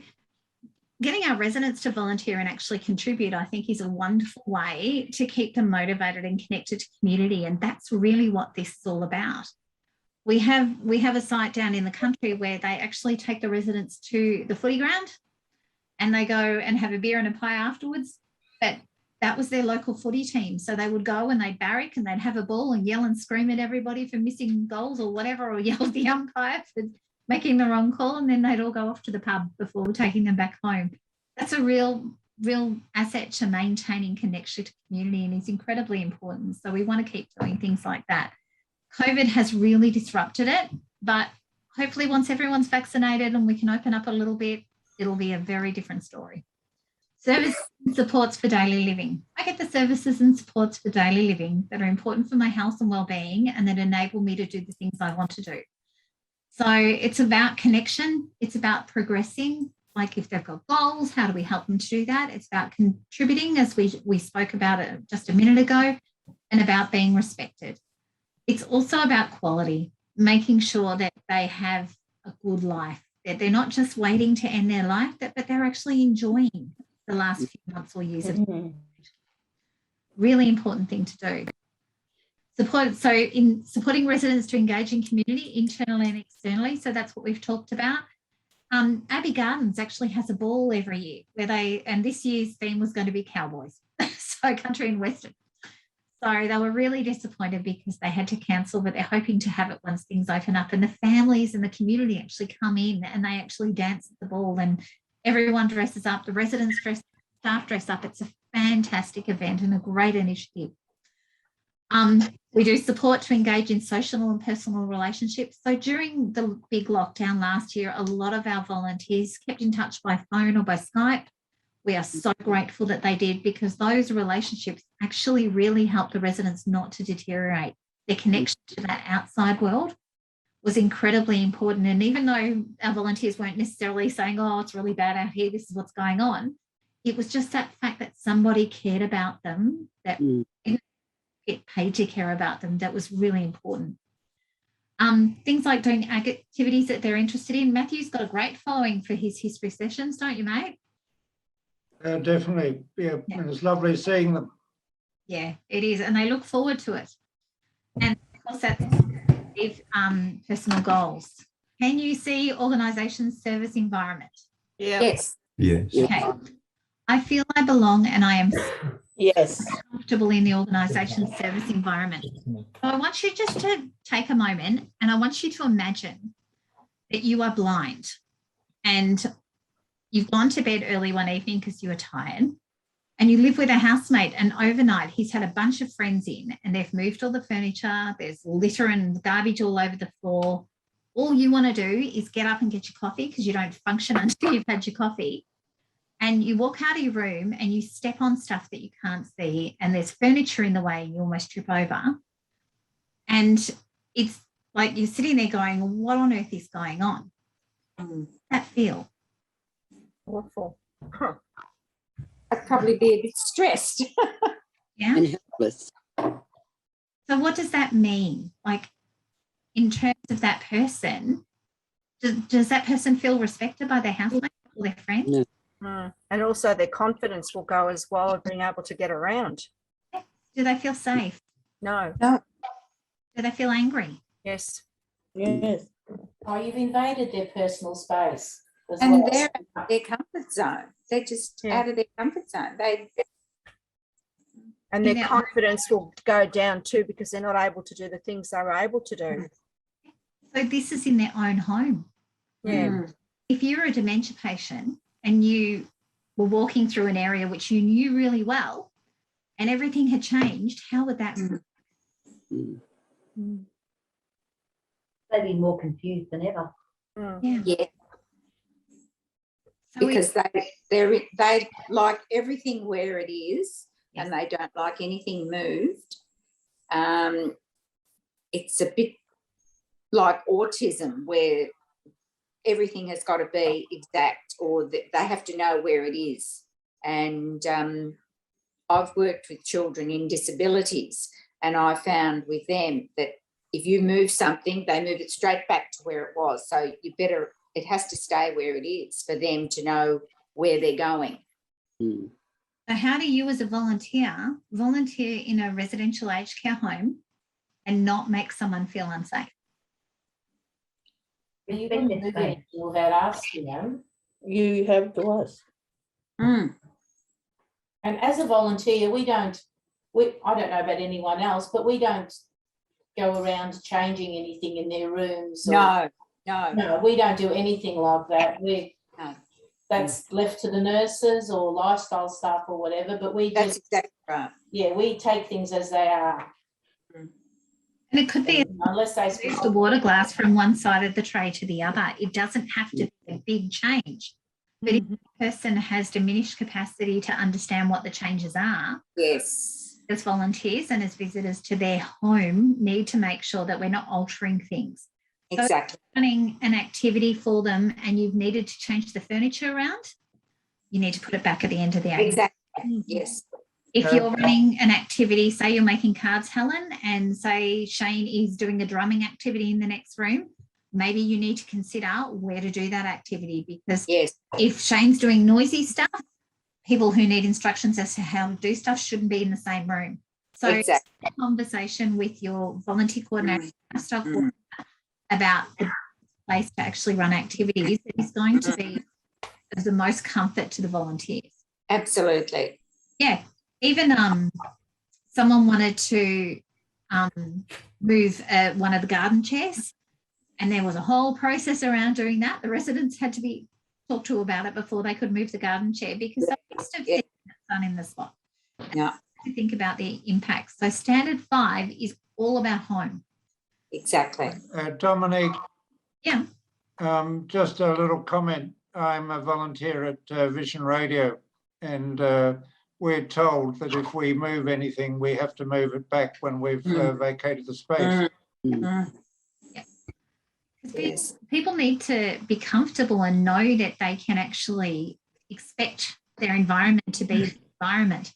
getting our residents to volunteer and actually contribute, I think, is a wonderful way to keep them motivated and connected to community, and that's really what this is all about. We have a site down in the country where they actually take the residents to the footy ground and they go and have a beer and a pie afterwards. But that was their local footy team. So they would go and they'd barrack and they'd have a ball and yell and scream at everybody for missing goals or whatever, or yell at the umpire for making the wrong call, and then they'd all go off to the pub before taking them back home. That's a real asset to maintaining connection to community and is incredibly important. So we want to keep doing things like that. COVID has really disrupted it, but hopefully once everyone's vaccinated and we can open up a little bit, it'll be a very different story. Service and supports for daily living. I get the services and supports for daily living that are important for my health and well-being and that enable me to do the things I want to do. So it's about connection. It's about progressing. Like if they've got goals, how do we help them to do that? It's about contributing, as we spoke about it just a minute ago, and about being respected. It's also about quality, making sure that they have a good life, that they're not just waiting to end their life, but they're actually enjoying the last few months or years of really important thing to do. So in supporting residents to engage in community, internally and externally, so that's what we've talked about. Abbey Gardens actually has a ball every year where and this year's theme was going to be cowboys, so country and western. So they were really disappointed because they had to cancel, but they're hoping to have it once things open up, and the families and the community actually come in and they actually dance at the ball and everyone dresses up, the residents dress, staff dress up. It's a fantastic event and a great initiative. We do support to engage in social and personal relationships. So during the big lockdown last year, a lot of our volunteers kept in touch by phone or by Skype. We are so grateful that they did, because those relationships actually really helped the residents not to deteriorate. Their connection to that outside world was incredibly important. And even though our volunteers weren't necessarily saying, oh, it's really bad out here, this is what's going on, it was just that fact that somebody cared about them, that get paid to care about them, that was really important. Things like doing activities that they're interested in. Matthew's got a great following for his history sessions, don't you, mate? Definitely, yeah, and it's lovely seeing them. Yeah, it is, and they look forward to it. And of course, that's personal goals. Can you see organisations' service environment? Yes. Yes. Okay. I feel I belong and I am Yes. Comfortable in the organisation service environment. So I want you just to take a moment and I want you to imagine that you are blind and you've gone to bed early one evening because you were tired and you live with a housemate and overnight he's had a bunch of friends in and they've moved all the furniture, there's litter and garbage all over the floor. All you want to do is get up and get your coffee because you don't function until you've had your coffee. And you walk out of your room and you step on stuff that you can't see and there's furniture in the way and you almost trip over. And it's like you're sitting there going, what on earth is going on? That feel? Awful. I'd probably be a bit stressed. Yeah. And helpless. So what does that mean? Like in terms of that person, does that person feel respected by their housemate or their friends? No. And also their confidence will go as well of being able to get around. Do they feel safe? No. No. Do they feel angry? Yes. Yes. Oh, you've invaded their personal space. And they're out of their comfort zone. They're just out of their comfort zone. And their confidence will go down too because they're not able to do the things they were able to do. So this is in their own home. Yeah. If you're a dementia patient and you were walking through an area which you knew really well and everything had changed, how would that They'd be more confused than ever. Yeah. Because they like everything where it is and they don't like anything moved. It's a bit like autism where everything has got to be exact or they have to know where it is. And I've worked with children in disabilities and I found with them that if you move something, they move it straight back to where it was. So it has to stay where it is for them to know where they're going. So how do you as a volunteer in a residential aged care home and not make someone feel unsafe? You wouldn't move anything without asking them. You have to ask. And as a volunteer, I don't know about anyone else, but we don't go around changing anything in their rooms. No, we don't do anything like that. That's left to the nurses or lifestyle staff or whatever, but that's exactly right. Yeah, we take things as they are. And it could be unless they move the water glass from one side of the tray to the other. It doesn't have to be a big change. But if the person has diminished capacity to understand what the changes are, yes, as volunteers and as visitors to their home, need to make sure that we're not altering things. Exactly. So running an activity for them and you've needed to change the furniture around, you need to put it back at the end of the activity. Exactly. Yes. If you're running an activity, say you're making cards, Helen, and say Shane is doing a drumming activity in the next room, maybe you need to consider where to do that activity because if Shane's doing noisy stuff, people who need instructions as to how to do stuff shouldn't be in the same room. So exactly. a conversation with your volunteer coordinator about the place to actually run activities is going to be of the most comfort to the volunteers. Absolutely. Yeah. Even someone wanted to move one of the garden chairs and there was a whole process around doing that. The residents had to be talked to about it before they could move the garden chair because they must have seen it done in the spot. Yeah. To think about the impacts. So standard 5 is all about home. Exactly. Dominique. Yeah. Just a little comment. I'm a volunteer at Vision Radio and we're told that if we move anything, we have to move it back when we've vacated the space. Yes. People need to be comfortable and know that they can actually expect their environment to be the environment.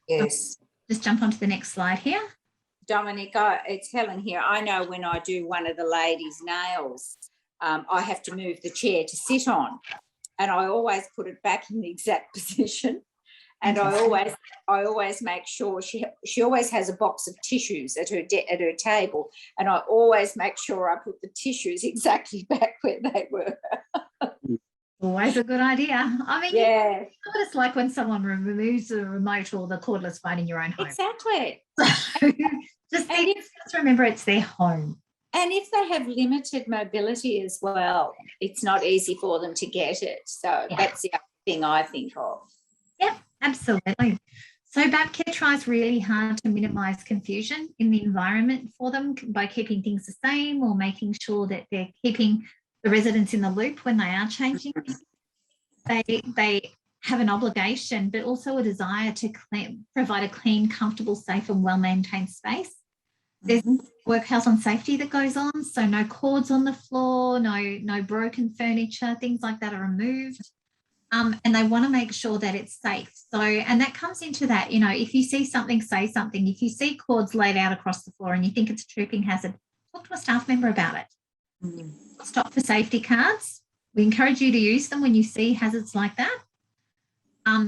Yes. Just jump onto the next slide here. Dominic, it's Helen here. I know when I do one of the ladies' nails, I have to move the chair to sit on and I always put it back in the exact position. And I always make sure she always has a box of tissues at her table, and I always make sure I put the tissues exactly back where they were. Always a good idea. I mean, Yeah. you know what it's like when someone removes the remote or the cordless phone in your own home. Exactly. Just remember it's their home. And if they have limited mobility as well, it's not easy for them to get it. So that's the other thing I think of. Yep, absolutely. So Babcare tries really hard to minimise confusion in the environment for them by keeping things the same or making sure that they're keeping the residents in the loop when they are changing. They have an obligation, but also a desire to provide a clean, comfortable, safe and well-maintained space. There's work health and safety that goes on, so no cords on the floor, no broken furniture, things like that are removed. And they want to make sure that it's safe. So, and that comes into that, you know, if you see something, say something. If you see cords laid out across the floor and you think it's a tripping hazard, talk to a staff member about it. Stop for safety cards. We encourage you to use them when you see hazards like that.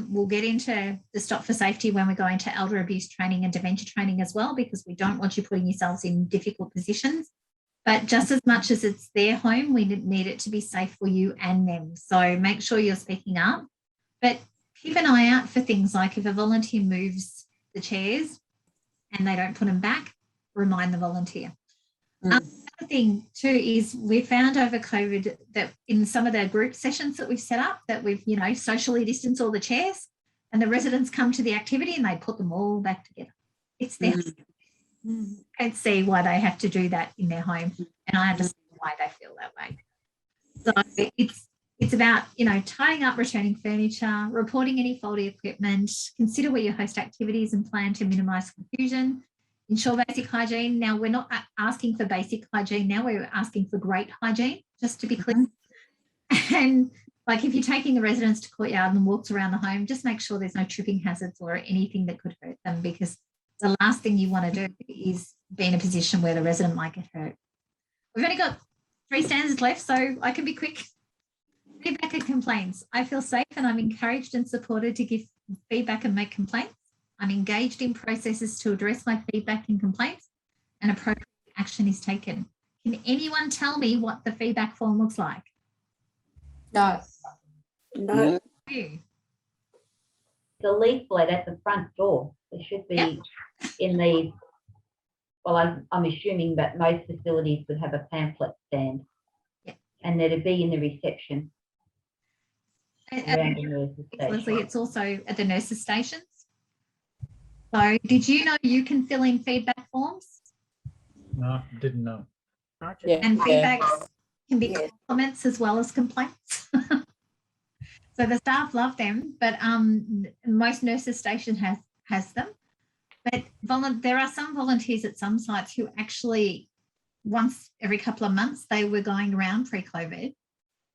We'll get into the stop for safety when we go into elder abuse training and dementia training as well, because we don't want you putting yourselves in difficult positions. But just as much as it's their home, we need it to be safe for you and them. So make sure you're speaking up. But keep an eye out for things like if a volunteer moves the chairs and they don't put them back, remind the volunteer. Another thing too is we found over COVID that in some of the group sessions that we've set up that we've, you know, socially distanced all the chairs and the residents come to the activity and they put them all back together. It's their I don't see why they have to do that in their home, and I understand why they feel that way. So it's about, you know, tying up returning furniture, reporting any faulty equipment, consider where your host activities and plan to minimise confusion, ensure basic hygiene. Now, we're not asking for basic hygiene now, we're asking for great hygiene, just to be clear. And like if you're taking the residents to courtyard and walks around the home, just make sure there's no tripping hazards or anything that could hurt them, because the last thing you want to do is be in a position where the resident might get hurt. We've only got 3 standards left, so I can be quick. Feedback and complaints. I feel safe and I'm encouraged and supported to give feedback and make complaints. I'm engaged in processes to address my feedback and complaints, and appropriate action is taken. Can anyone tell me what the feedback form looks like? No. No. The leaflet at the front door. There should be in the, well, I'm assuming that most facilities would have a pamphlet stand, and there'd be in the reception. Leslie, it's also at the nurses' stations. So did you know you can fill in feedback forms? No, didn't know. And feedbacks can be compliments as well as complaints. So the staff love them, but most nurses' station has them. But there are some volunteers at some sites who actually once every couple of months they were going around pre-COVID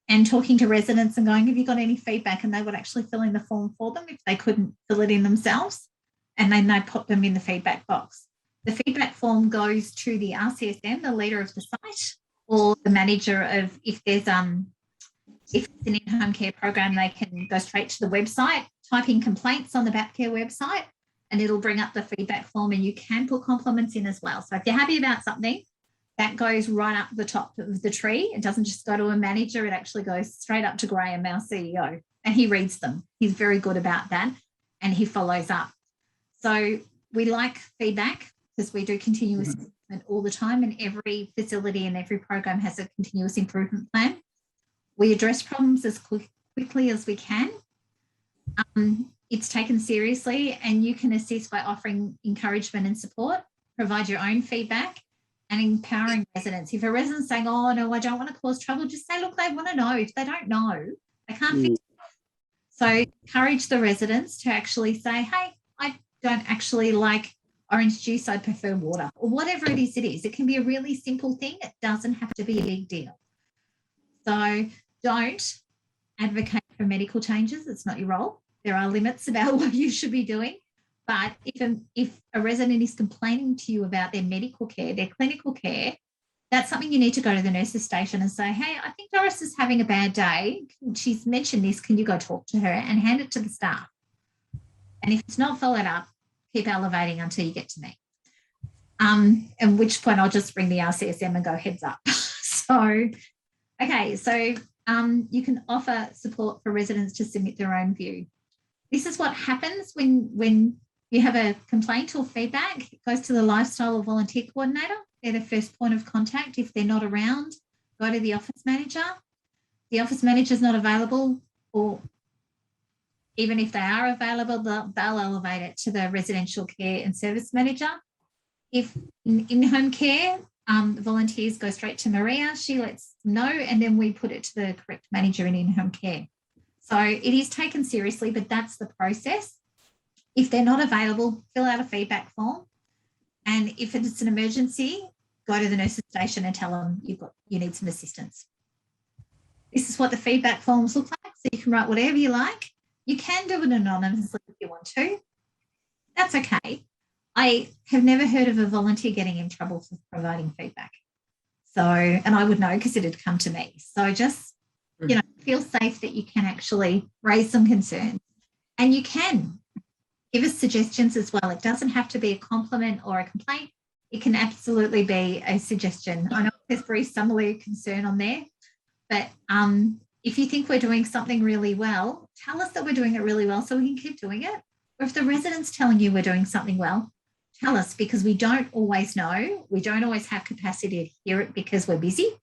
and talking to residents and going, have you got any feedback? And they would actually fill in the form for them if they couldn't fill it in themselves. And then they put them in the feedback box. The feedback form goes to the RCSM, the leader of the site, or the manager of, if there's if it's an in-home care program, they can go straight to the website, type in complaints on the Babcare website, and it'll bring up the feedback form, and you can put compliments in as well. So if you're happy about something, that goes right up the top of the tree. It doesn't just go to a manager, it actually goes straight up to Graham, our CEO, and he reads them. He's very good about that, and he follows up. So we like feedback because we do continuous improvement all the time, and every facility and every program has a continuous improvement plan. We address problems as quickly as we can. It's taken seriously, and you can assist by offering encouragement and support, provide your own feedback, and empowering residents. If a resident's saying, oh, no, I don't want to cause trouble, just say, look, they want to know. If they don't know, they can't fix it. So encourage the residents to actually say, hey, I don't actually like orange juice, I prefer water, or whatever it is. It can be a really simple thing. It doesn't have to be a big deal. So don't advocate for medical changes. It's not your role. There are limits about what you should be doing. But if a resident is complaining to you about their medical care, their clinical care, that's something you need to go to the nurses' station and say, hey, I think Doris is having a bad day. She's mentioned this. Can you go talk to her and hand it to the staff? And if it's not followed up, keep elevating until you get to me. At which point I'll just bring the RCSM and go heads up. So, okay, so you can offer support for residents to submit their own view. This is what happens when you have a complaint or feedback. It goes to the lifestyle or volunteer coordinator. They're the first point of contact. If they're not around, go to the office manager. The office manager is not available, or even if they are available, they'll elevate it to the residential care and service manager. If in home care, the volunteers go straight to Maria. She lets them know, and then we put it to the correct manager in home care. So it is taken seriously, but that's the process. If they're not available, fill out a feedback form. And if it's an emergency, go to the nurses station and tell them you need some assistance. This is what the feedback forms look like. So you can write whatever you like. You can do it anonymously if you want to. That's okay. I have never heard of a volunteer getting in trouble for providing feedback. So, and I would know because it had come to me. So just, feel safe that you can actually raise some concerns, and you can give us suggestions as well. It doesn't have to be a compliment or a complaint. It can absolutely be a suggestion. I know there's very similar concern on there, but if you think we're doing something really well, tell us that we're doing it really well so we can keep doing it. Or if the resident's telling you we're doing something well, tell us, because we don't always know. We don't always have capacity to hear it because we're busy.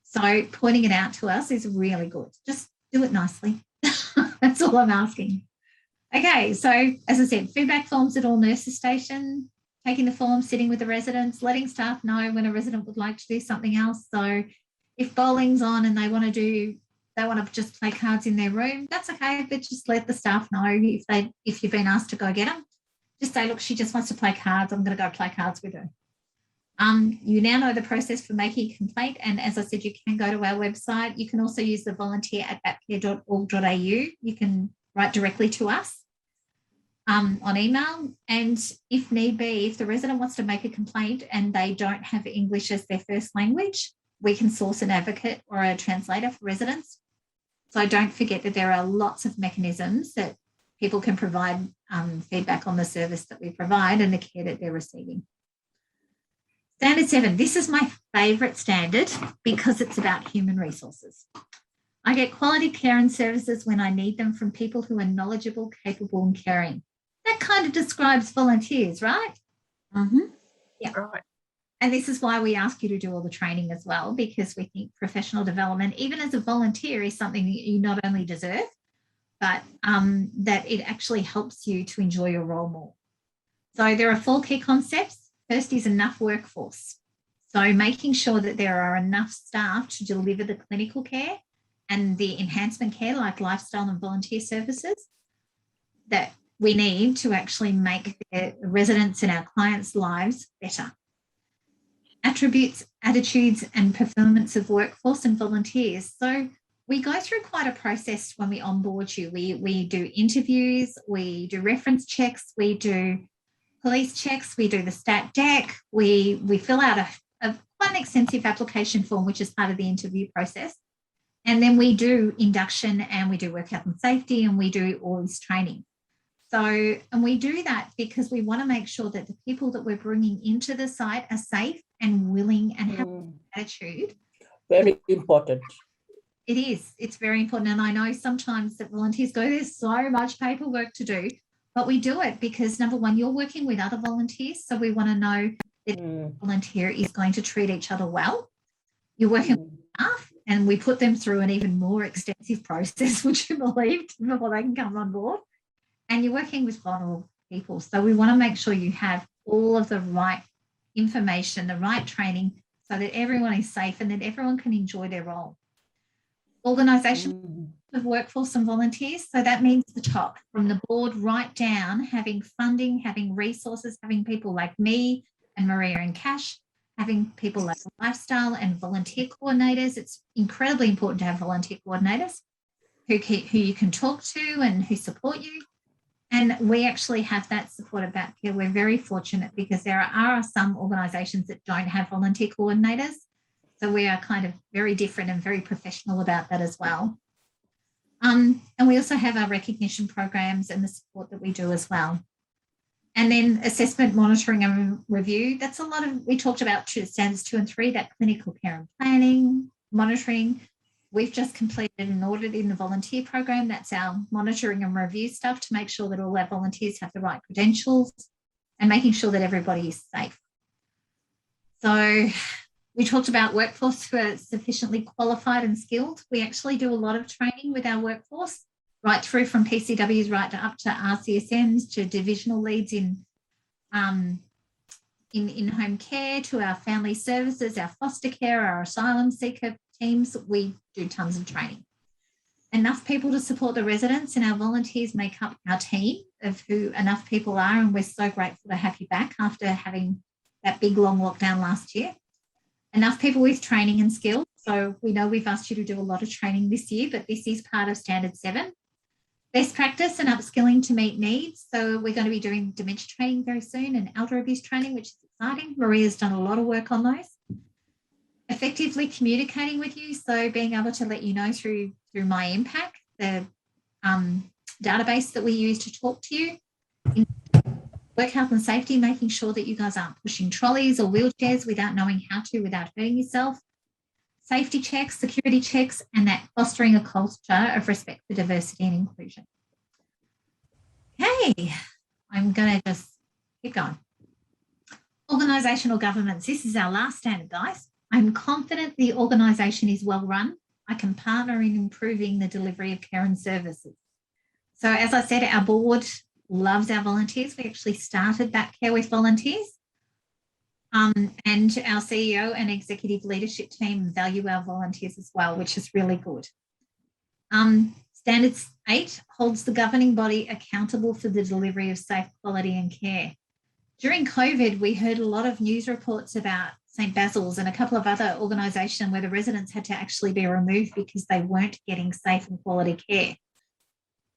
So pointing it out to us is really good. Just do it nicely. That's all I'm asking. Okay, so as I said, feedback forms at all nurses station, taking the form, sitting with the residents, letting staff know when a resident would like to do something else. So if bowling's on and they want to just play cards in their room, that's okay, but just let the staff know if you've been asked to go get them. Just say, look, she just wants to play cards. I'm going to go play cards with her. You now know the process for making a complaint. And as I said, you can go to our website. You can also use the volunteer@bapcare.org.au. You can write directly to us on email. And if need be, if the resident wants to make a complaint and they don't have English as their first language, we can source an advocate or a translator for residents. So don't forget that there are lots of mechanisms that people can provide feedback on the service that we provide and the care that they're receiving. Standard 7, this is my favourite standard because it's about human resources. I get quality care and services when I need them from people who are knowledgeable, capable and caring. That kind of describes volunteers, right? Mm-hmm. Yeah. Right. And this is why we ask you to do all the training as well, because we think professional development, even as a volunteer, is something that you not only deserve, but that it actually helps you to enjoy your role more. So there are 4 key concepts. First is enough workforce. So making sure that there are enough staff to deliver the clinical care and the enhancement care like lifestyle and volunteer services that we need to actually make the residents and our clients' lives better. Attributes, attitudes and performance of workforce and volunteers. So we go through quite a process when we onboard you. We do interviews, we do reference checks, we do police checks, we do the stat deck, we fill out a quite an extensive application form, which is part of the interview process. And then we do induction and we do work health and safety and we do all this training. So, and we do that because we want to make sure that the people that we're bringing into the site are safe and willing and have an attitude. Very important. It is. It's very important. And I know sometimes that volunteers go, there's so much paperwork to do, but we do it because, number one, you're working with other volunteers. So we want to know that the volunteer is going to treat each other well. You're working with staff and we put them through an even more extensive process, would you believe, before they can come on board. And you're working with vulnerable people. So we want to make sure you have all of the right information, the right training, so that everyone is safe and that everyone can enjoy their role. Organisation of workforce and volunteers. So that means the top, from the board right down, having funding, having resources, having people like me and Maria and Cash, having people like lifestyle and volunteer coordinators. It's incredibly important to have volunteer coordinators who you can talk to and who support you. And we actually have that support at BAPCare. We're very fortunate because there are some organisations that don't have volunteer coordinators. So we are kind of very different and very professional about that as well. And we also have our recognition programs and the support that we do as well. And then assessment, monitoring and review. That's a lot of, we talked about standards 2 and 3, that clinical care and planning, monitoring, we've just completed an audit in the volunteer program. That's our monitoring and review stuff to make sure that all our volunteers have the right credentials and making sure that everybody is safe. So we talked about workforce who are sufficiently qualified and skilled. We actually do a lot of training with our workforce, right through from PCWs right up to RCSMs, to divisional leads in home care, to our family services, our foster care, our asylum seeker teams. We do tons of training. Enough people to support the residents, and our volunteers make up our team of who enough people are, and we're so grateful to have you back after having that big long lockdown last year. Enough people with training and skills. So we know we've asked you to do a lot of training this year, but this is part of Standard 7. Best practice and upskilling to meet needs. So we're going to be doing dementia training very soon and elder abuse training, which is exciting. Maria's done a lot of work on those. Effectively communicating with you. So being able to let you know through My Impact, the database that we use to talk to you. In work health and safety, making sure that you guys aren't pushing trolleys or wheelchairs without knowing how to, without hurting yourself. Safety checks, security checks, and that fostering a culture of respect for diversity and inclusion. Okay, I'm going to just keep going. Organisational governance. This is our last standard, guys. I'm confident the organisation is well run. I can partner in improving the delivery of care and services. So as I said, our board loves our volunteers. We actually started Back Care with volunteers. And our CEO and executive leadership team value our volunteers as well, which is really good. Standards 8 holds the governing body accountable for the delivery of safe, quality and care. During COVID, we heard a lot of news reports about St. Basil's and a couple of other organisations where the residents had to actually be removed because they weren't getting safe and quality care.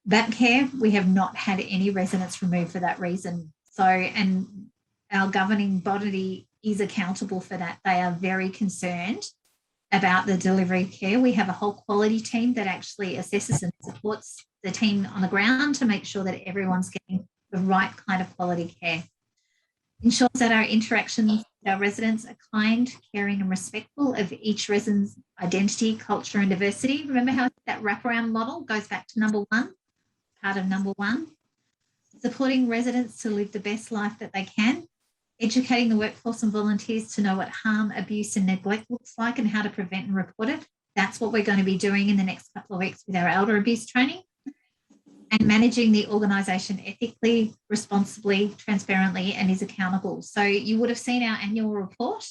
That care, we have not had any residents removed for that reason. So, and our governing body is accountable for that. They are very concerned about the delivery of care. We have a whole quality team that actually assesses and supports the team on the ground to make sure that everyone's getting the right kind of quality care. Ensures that our interactions with our residents are kind, caring and respectful of each resident's identity, culture and diversity. Remember how that wraparound model goes back to number 1, part of number 1. Supporting residents to live the best life that they can. Educating the workforce and volunteers to know what harm, abuse and neglect looks like and how to prevent and report it. That's what we're going to be doing in the next couple of weeks with our elder abuse training. And managing the organisation ethically, responsibly, transparently and is accountable. So you would have seen our annual report,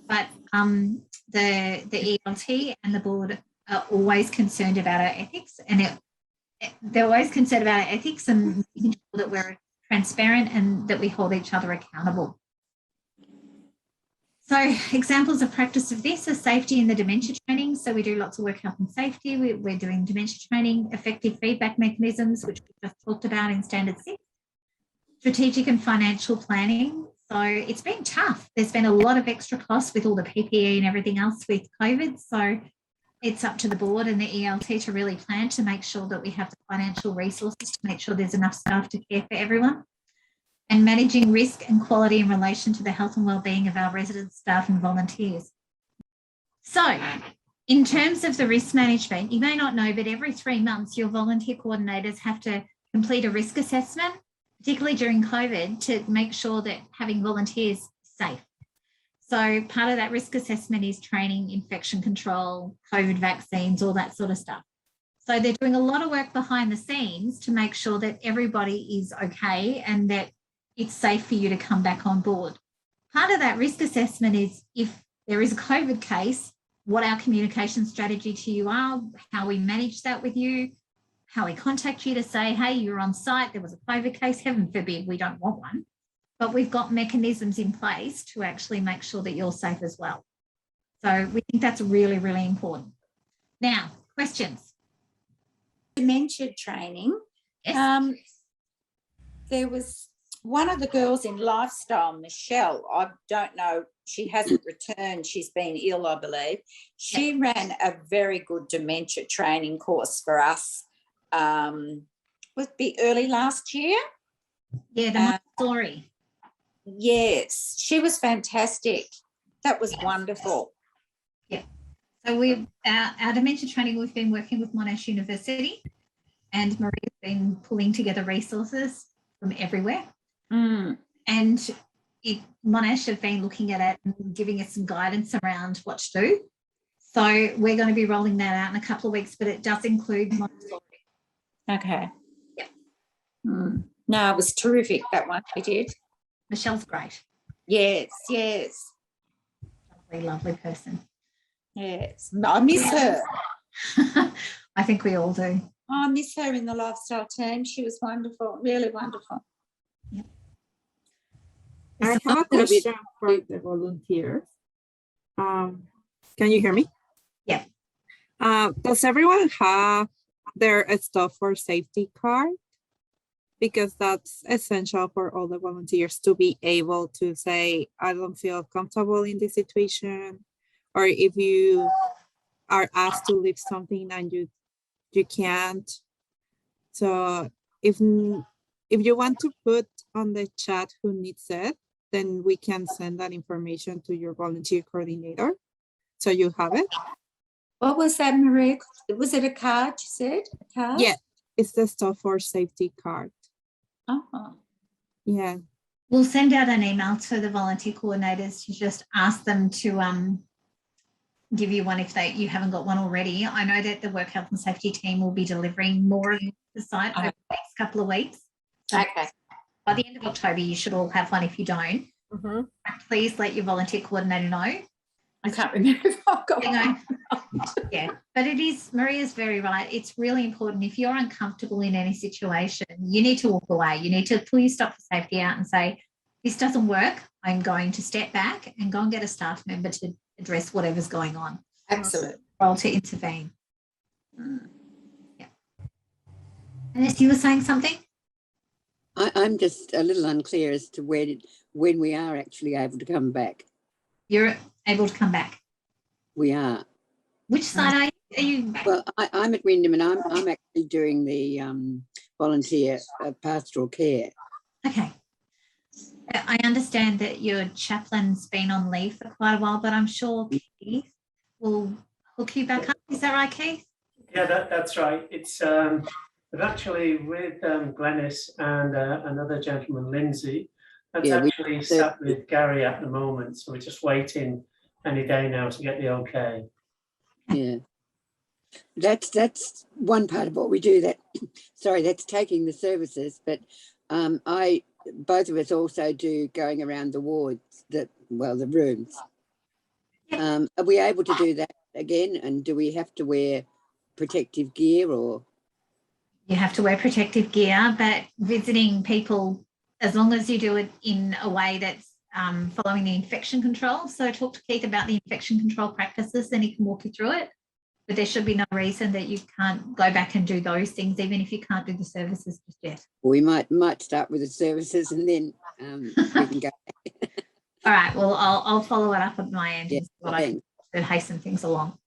but the ELT and the board are always concerned about our ethics, and they're always concerned about our ethics and making sure that we're transparent and that we hold each other accountable. So examples of practice of this are safety in the dementia training. So we do lots of work health and safety. We're doing dementia training, effective feedback mechanisms, which we just talked about in Standard 6, strategic and financial planning. So it's been tough. There's been a lot of extra costs with all the PPE and everything else with COVID. So it's up to the board and the ELT to really plan to make sure that we have the financial resources to make sure there's enough staff to care for everyone. And managing risk and quality in relation to the health and wellbeing of our residents, staff and volunteers. So in terms of the risk management, you may not know, but every 3 months your volunteer coordinators have to complete a risk assessment, particularly during COVID, to make sure that having volunteers is safe. So part of that risk assessment is training, infection control, COVID vaccines, all that sort of stuff. So they're doing a lot of work behind the scenes to make sure that everybody is okay and that it's safe for you to come back on board. Part of that risk assessment is if there is a COVID case, what our communication strategy to you are, how we manage that with you, how we contact you to say, hey, you're on site, there was a COVID case, heaven forbid, we don't want one. But we've got mechanisms in place to actually make sure that you're safe as well. So we think that's really, really important. Now, questions? Dementia training. Yes. There was one of the girls in Lifestyle, Michelle, I don't know, she hasn't returned. She's been ill, I believe. She ran a very good dementia training course for us. Would be early last year. Yeah, the Montessori. Yes, she was fantastic. That was wonderful. Yeah. So our dementia training, we've been working with Monash University, and Maria's been pulling together resources from everywhere. And Monash have been looking at it and giving us some guidance around what to do. So we're going to be rolling that out in a couple of weeks, but it does include Montessori. Okay. Yeah. No, it was terrific, that one we did. Michelle's great. Yes, yes. Lovely person. Yes. I miss her. I think we all do. Oh, I miss her in the lifestyle team. She was wonderful, really wonderful. I have a question for the volunteers. Can you hear me? Yeah. Does everyone have their stuff for safety card? Because that's essential for all the volunteers to be able to say, I don't feel comfortable in this situation. Or if you are asked to leave something and you can't. So if you want to put on the chat who needs it, then we can send that information to your volunteer coordinator. So you have it. What was that, Maria? Was it a card you said? A card? Yeah, it's the stuff for safety card. Yeah. We'll send out an email to the volunteer coordinators to just ask them to give you one if you haven't got one already. I know that the work health and safety team will be delivering more of the site over the next couple of weeks. So okay. By the end of October, you should all have one if you don't. Please let your volunteer coordinator know. I can't remember if I've got one. Yeah, but Maria's very right. It's really important. If you're uncomfortable in any situation, you need to walk away. You need to pull your stop for safety out and say, this doesn't work. I'm going to step back and go and get a staff member to address whatever's going on. Absolutely. Role to intervene. Yeah. Unless you were saying something? I'm just a little unclear as to when we are actually able to come back. You're able to come back? We are. Which side are you? Well, I'm at Wyndham, and I'm actually doing the volunteer pastoral care. Okay. I understand that your chaplain's been on leave for quite a while, but I'm sure Keith will hook you back up. Is that right, Keith? Yeah, that's right. It's but actually with Glenys and another gentleman, Lindsay, that's actually sat with Gary at the moment. So we're just waiting any day now to get the okay. Yeah. That's one part of what we do. That's taking the services, but both of us also do going around the wards, the rooms. Are we able to do that again? And do we have to wear protective gear or? You have to wear protective gear, but visiting people, as long as you do it in a way that's following the infection control. So talk to Keith about the infection control practices, then he can walk you through it. But there should be no reason that you can't go back and do those things, even if you can't do the services just yet. We might start with the services and then we can go. All right. Well, I'll follow it up at my end. Yeah, and see what I can do to hasten things along.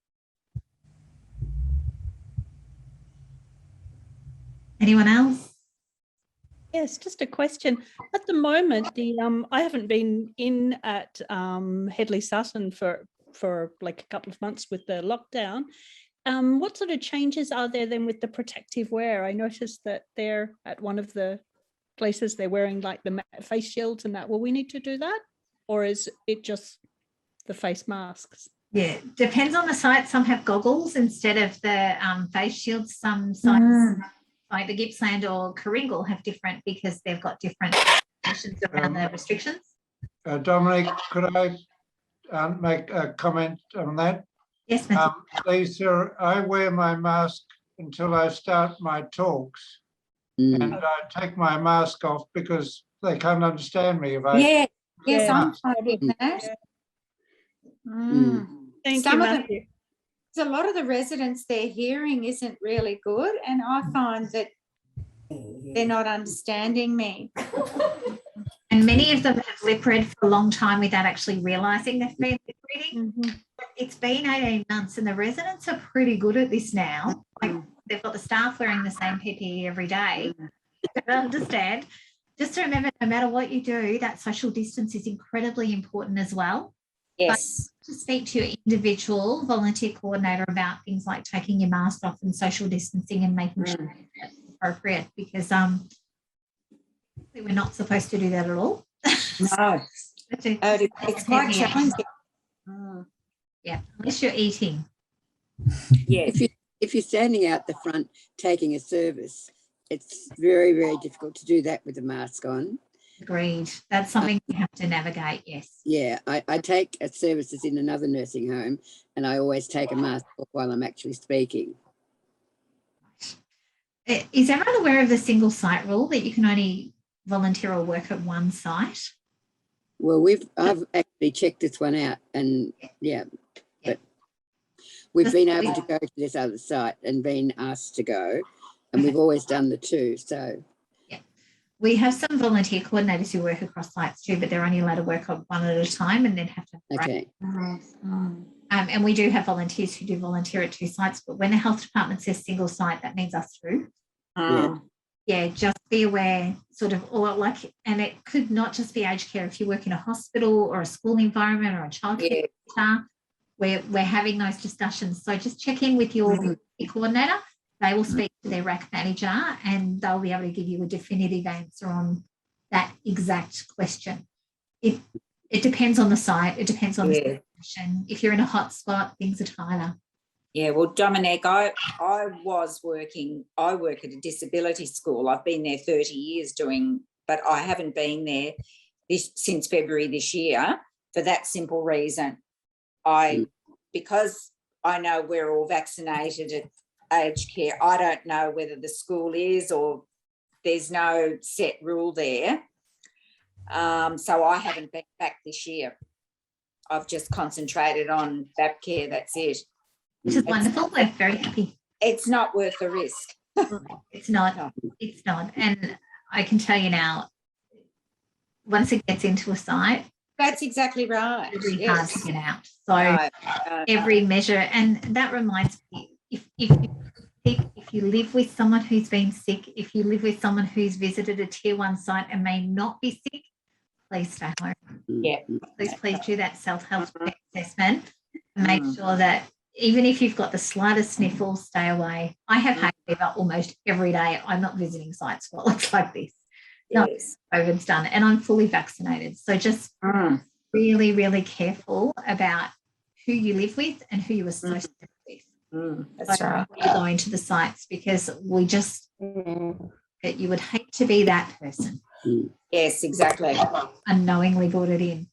Anyone else? Yes, just a question. At the moment, I haven't been in at Headley Sutton for like a couple of months with the lockdown. What sort of changes are there then with the protective wear? I noticed that they're at one of the places they're wearing like the face shields and that. Will we need to do that? Or is it just the face masks? Yeah, depends on the site. Some have goggles instead of the face shields. Some sites like the Gippsland or Kooringal have different because they've got different restrictions around the restrictions. Dominic, could I make a comment on that? Yes, Lisa, I wear my mask until I start my talks, and I take my mask off because they can't understand me if I. Yes, I'm finding that. Thank Some you, of them, Matthew. a lot of the residents, their hearing isn't really good, and I find that they're not understanding me. And many of them have lip read for a long time without actually realising they've been lip reading. It's been 18 months and the residents are pretty good at this now. Like they've got the staff wearing the same PPE every day. I understand. Just to remember, no matter what you do, that social distance is incredibly important as well. Yes. To speak to your individual volunteer coordinator about things like taking your mask off and social distancing and making sure that's appropriate, because we're not supposed to do that at all. No. It's quite challenging. Yeah, unless you're eating. Yeah. If you're standing out the front taking a service, it's very, very difficult to do that with a mask on. Agreed. That's something you have to navigate, yes. Yeah, I take services in another nursing home, and I always take a mask off while I'm actually speaking. Is everyone aware of the single site rule that you can only volunteer or work at one site? Well, I've actually checked this one out, and but we've been able to go to this other site and been asked to go, and we've always done the two. So we have some volunteer coordinators who work across sites too, but they're only allowed to work on one at a time and then have to break. Okay. And we do have volunteers who do volunteer at two sites, but when the health department says single site, that means us through. Yeah, just be aware, sort of, or like, and it could not just be aged care. If you work in a hospital or a school environment or a childcare center, we're having those discussions. So just check in with your coordinator. They will speak to their RAC manager and they'll be able to give you a definitive answer on that exact question. It depends on the site. It depends on the situation. If you're in a hot spot, things are tighter. Yeah, well, Dominic, I work at a disability school. I've been there 30 years but I haven't been there since February this year for that simple reason. Because I know we're all vaccinated at aged care, I don't know whether the school is, or there's no set rule there. So I haven't been back this year. I've just concentrated on VAP care, that's it. Which is wonderful. We're very happy. It's not worth the risk. It's not. It's not. And I can tell you now, once it gets into a site, that's exactly right. It's really hard to get out. So every measure, and that reminds me, if you live with someone who's been sick, if you live with someone who's visited a tier 1 site and may not be sick, please stay home. Yeah. Please do that self-health assessment and make sure that even if you've got the slightest sniffle, stay away. I have hay fever almost every day. I'm not visiting sites while it's like this. No, COVID's done, and I'm fully vaccinated. So just really, really careful about who you live with and who you associate with. That's right. When you go into the sites, because we just, that you would hate to be that person. Yes, exactly. Unknowingly brought it in.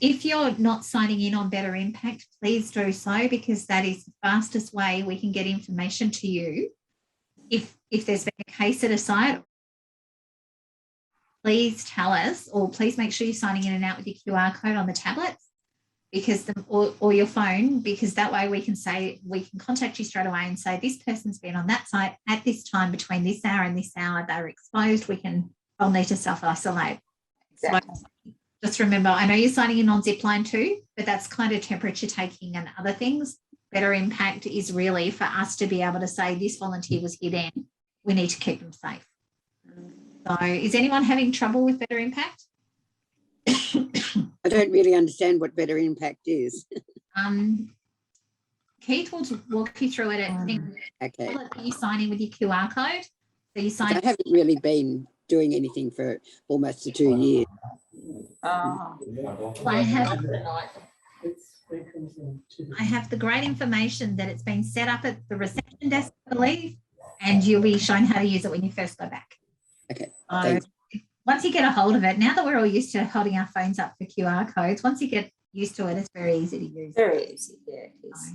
If you're not signing in on Better Impact, please do so, because that is the fastest way we can get information to you. If there's been a case at a site, please tell us, or please make sure you're signing in and out with your QR code on the tablets, because or your phone, because that way we can contact you straight away and say this person's been on that site at this time between this hour and this hour. They're exposed. They'll need to self-isolate. Exactly. So just remember, I know you're signing in on Zipline too, but that's kind of temperature taking and other things. Better Impact is really for us to be able to say this volunteer was here then. We need to keep them safe. So is anyone having trouble with Better Impact? I don't really understand what Better Impact is. Keith will walk you through it. Okay. You sign in with your QR code. So you sign. I haven't really been doing anything for almost 2 years. I have the great information that it's been set up at the reception desk, I believe, and you'll be shown how to use it when you first go back. Okay. Once you get a hold of it, now that we're all used to holding our phones up for QR codes, once you get used to it, it's very easy to use. Very easy, yeah, it is.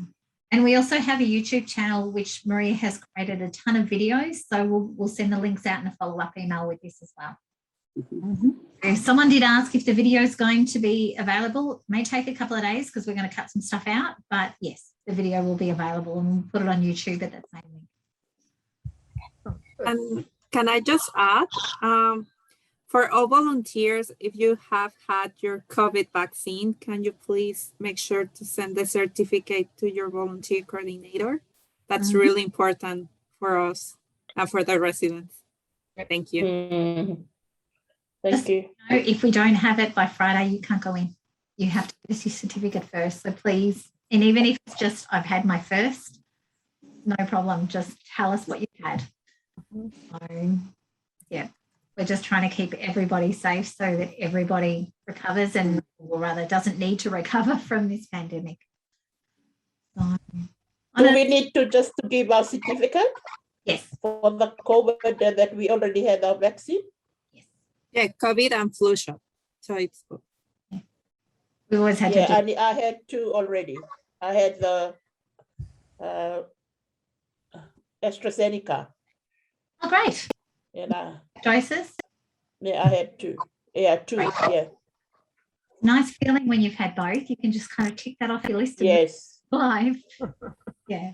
And we also have a YouTube channel, which Maria has created a ton of videos. So we'll send the links out in a follow-up email with this as well. If someone did ask if the video is going to be available, it may take a couple of days because we're going to cut some stuff out. But yes, the video will be available, and we'll put it on YouTube at that same link. And can I just add, for all volunteers, if you have had your COVID vaccine, can you please make sure to send the certificate to your volunteer coordinator? That's really important for us and for the residents. Thank you. Thank you. If we don't have it by Friday, you can't go in. You have to give us your certificate first. So please, and even if it's just I've had my first, no problem. Just tell us what you've had. So, yeah, we're just trying to keep everybody safe so that everybody recovers and, or rather, doesn't need to recover from this pandemic. So, do we need to just to give our certificate? Yes. For the COVID that we already had our vaccine? Yeah, COVID and flu shot. So it's good. We always had yeah, to do. and I had 2 already. I had the AstraZeneca. Oh, great. And Doses? yeah, I had 2. Yeah, 2. Great. Yeah. Nice feeling when you've had both. You can just kind of tick that off your list. Yes. Live. Yeah.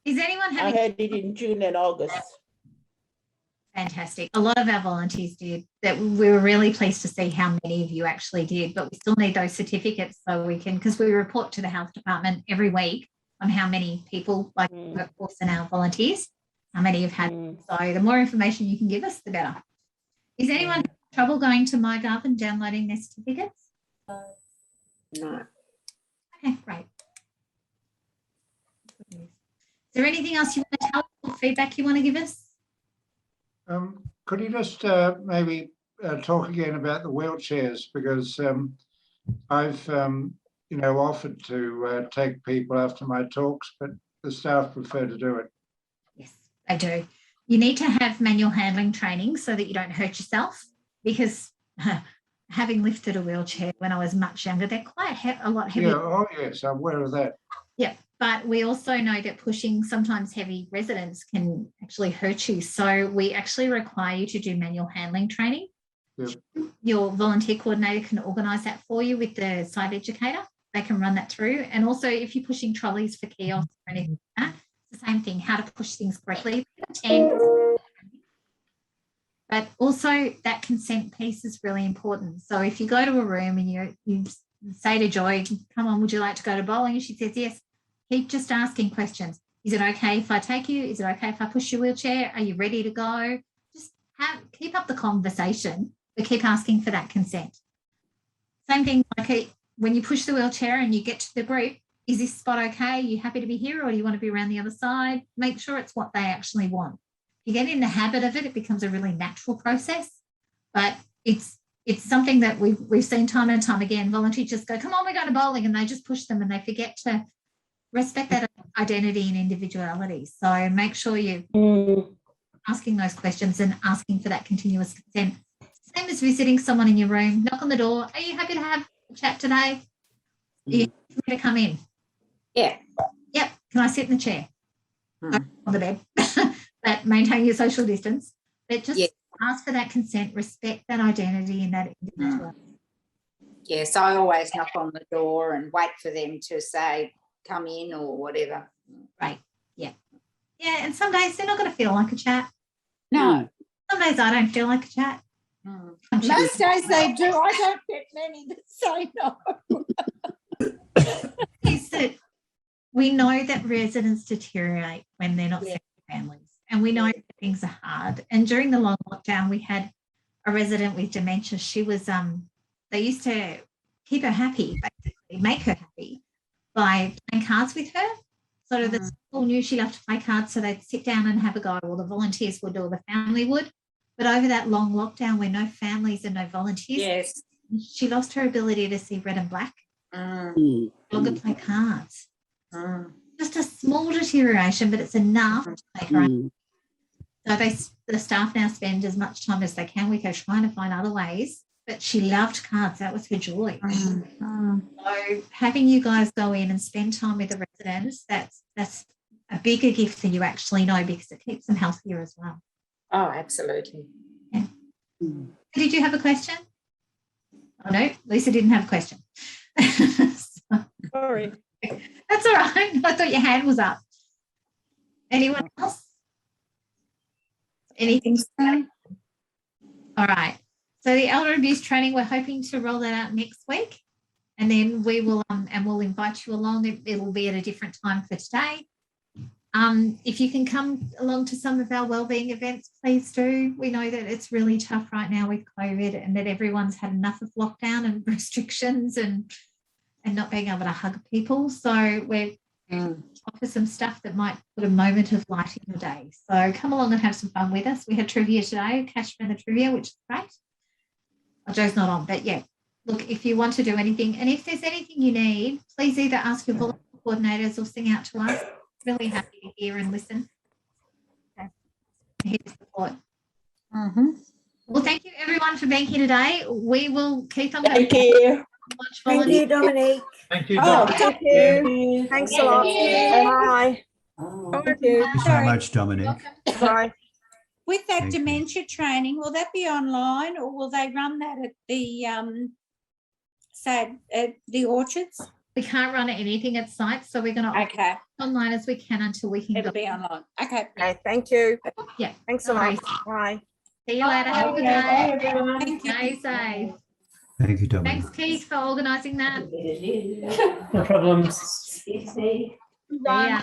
Is anyone I having? had it in June and August. Fantastic. A lot of our volunteers did. That we were really pleased to see how many of you actually did, but we still need those certificates so we can, because we report to the health department every week on how many people, like workforce and our volunteers, how many have had. So the more information you can give us, the better. Is anyone having trouble going to MyGov and downloading their certificates? No. Okay, great. Is there anything else you want to tell us or feedback you want to give us? Could you just maybe talk again about the wheelchairs, because I've offered to take people after my talks, but the staff prefer to do it. Yes, they do. You need to have manual handling training so that you don't hurt yourself, because having lifted a wheelchair when I was much younger, they're quite a lot heavier. Yeah, oh yes, I'm aware of that. Yeah, but we also know that pushing sometimes heavy residents can actually hurt you. So we actually require you to do manual handling training. Yep. Your volunteer coordinator can organise that for you with the site educator. They can run that through. And also if you're pushing trolleys for kiosks or anything like that, it's the same thing, how to push things correctly. But also that consent piece is really important. So if you go to a room and you say to Joy, come on, would you like to go to bowling? And she says, yes. Keep just asking questions. Is it okay if I take you? Is it okay if I push your wheelchair? Are you ready to go? Just keep up the conversation, but keep asking for that consent. Same thing like when you push the wheelchair and you get to the group, is this spot okay? Are you happy to be here or do you want to be around the other side? Make sure it's what they actually want. If you get in the habit of it, it becomes a really natural process, but it's something that we've seen time and time again. Volunteers just go, come on, we're going to bowling, and they just push them and they forget to respect that identity and individuality. So make sure you're asking those questions and asking for that continuous consent. Same as visiting someone in your room, knock on the door. Are you happy to have a chat today? Are you happy to come in? Yeah. Yep. Can I sit in the chair? On the bed. But maintain your social distance. But just ask for that consent, respect that identity and that individuality. Yes, I always knock on the door and wait for them to say, come in or whatever. Right. Yeah. Yeah. And some days they're not going to feel like a chat. No. Some days I don't feel like a chat. Most days they do. I don't get many that say no. Is that we know that residents deteriorate when they're not seeing families, and we know that things are hard. And during the long lockdown, we had a resident with dementia. She was they used to keep her happy, basically make her happy by playing cards with her. So the school knew she loved to play cards, so they'd sit down and have a go, or the volunteers would, or the family would. But over that long lockdown where no families and no volunteers, she lost her ability to see red and black. No longer play cards. Just a small deterioration, but it's enough to make her. So the staff now spend as much time as they can with her trying to find other ways. But she loved cards. That was her joy. So having you guys go in and spend time with the residents, that's a bigger gift than you actually know, because it keeps them healthier as well. Oh, absolutely. Yeah. Did you have a question? Oh, no, Lisa didn't have a question. Sorry. That's all right. I thought your hand was up. Anyone else? Anything? All right. So the elder abuse training, we're hoping to roll that out next week, and then we will and we'll invite you along. It will be at a different time for today. If you can come along to some of our wellbeing events, please do. We know that it's really tough right now with COVID and that everyone's had enough of lockdown and restrictions and not being able to hug people. So we're offer some stuff that might put a moment of light in your day. So come along and have some fun with us. We had trivia today, Cash for the trivia, which is great. Oh, Joe's not on, but yeah, look, if you want to do anything, and if there's anything you need, please either ask your volunteer coordinators or sing out to us. Really happy to hear and listen. Okay. Here's support. Well, thank you everyone for being here today. We will keep on Thank you. Thank you, Dominique. Thank you. Oh, Dr. thank you. Thanks a lot. Bye. Thank you. Thank you so much, Dominic. Bye. With that Thank you. dementia training, will that be online or will they run that at the, say, at the orchards? We can't run anything at site, so we're going to Okay, online as we can until we can it'll go. be online. Okay. Okay, thank you. Yeah. Thanks a lot. Bye. See you later. Have a good Bye, day. everyone. Stay safe. Thank you, Dominic. Thanks, Keith, for organising that. No problems. See ya.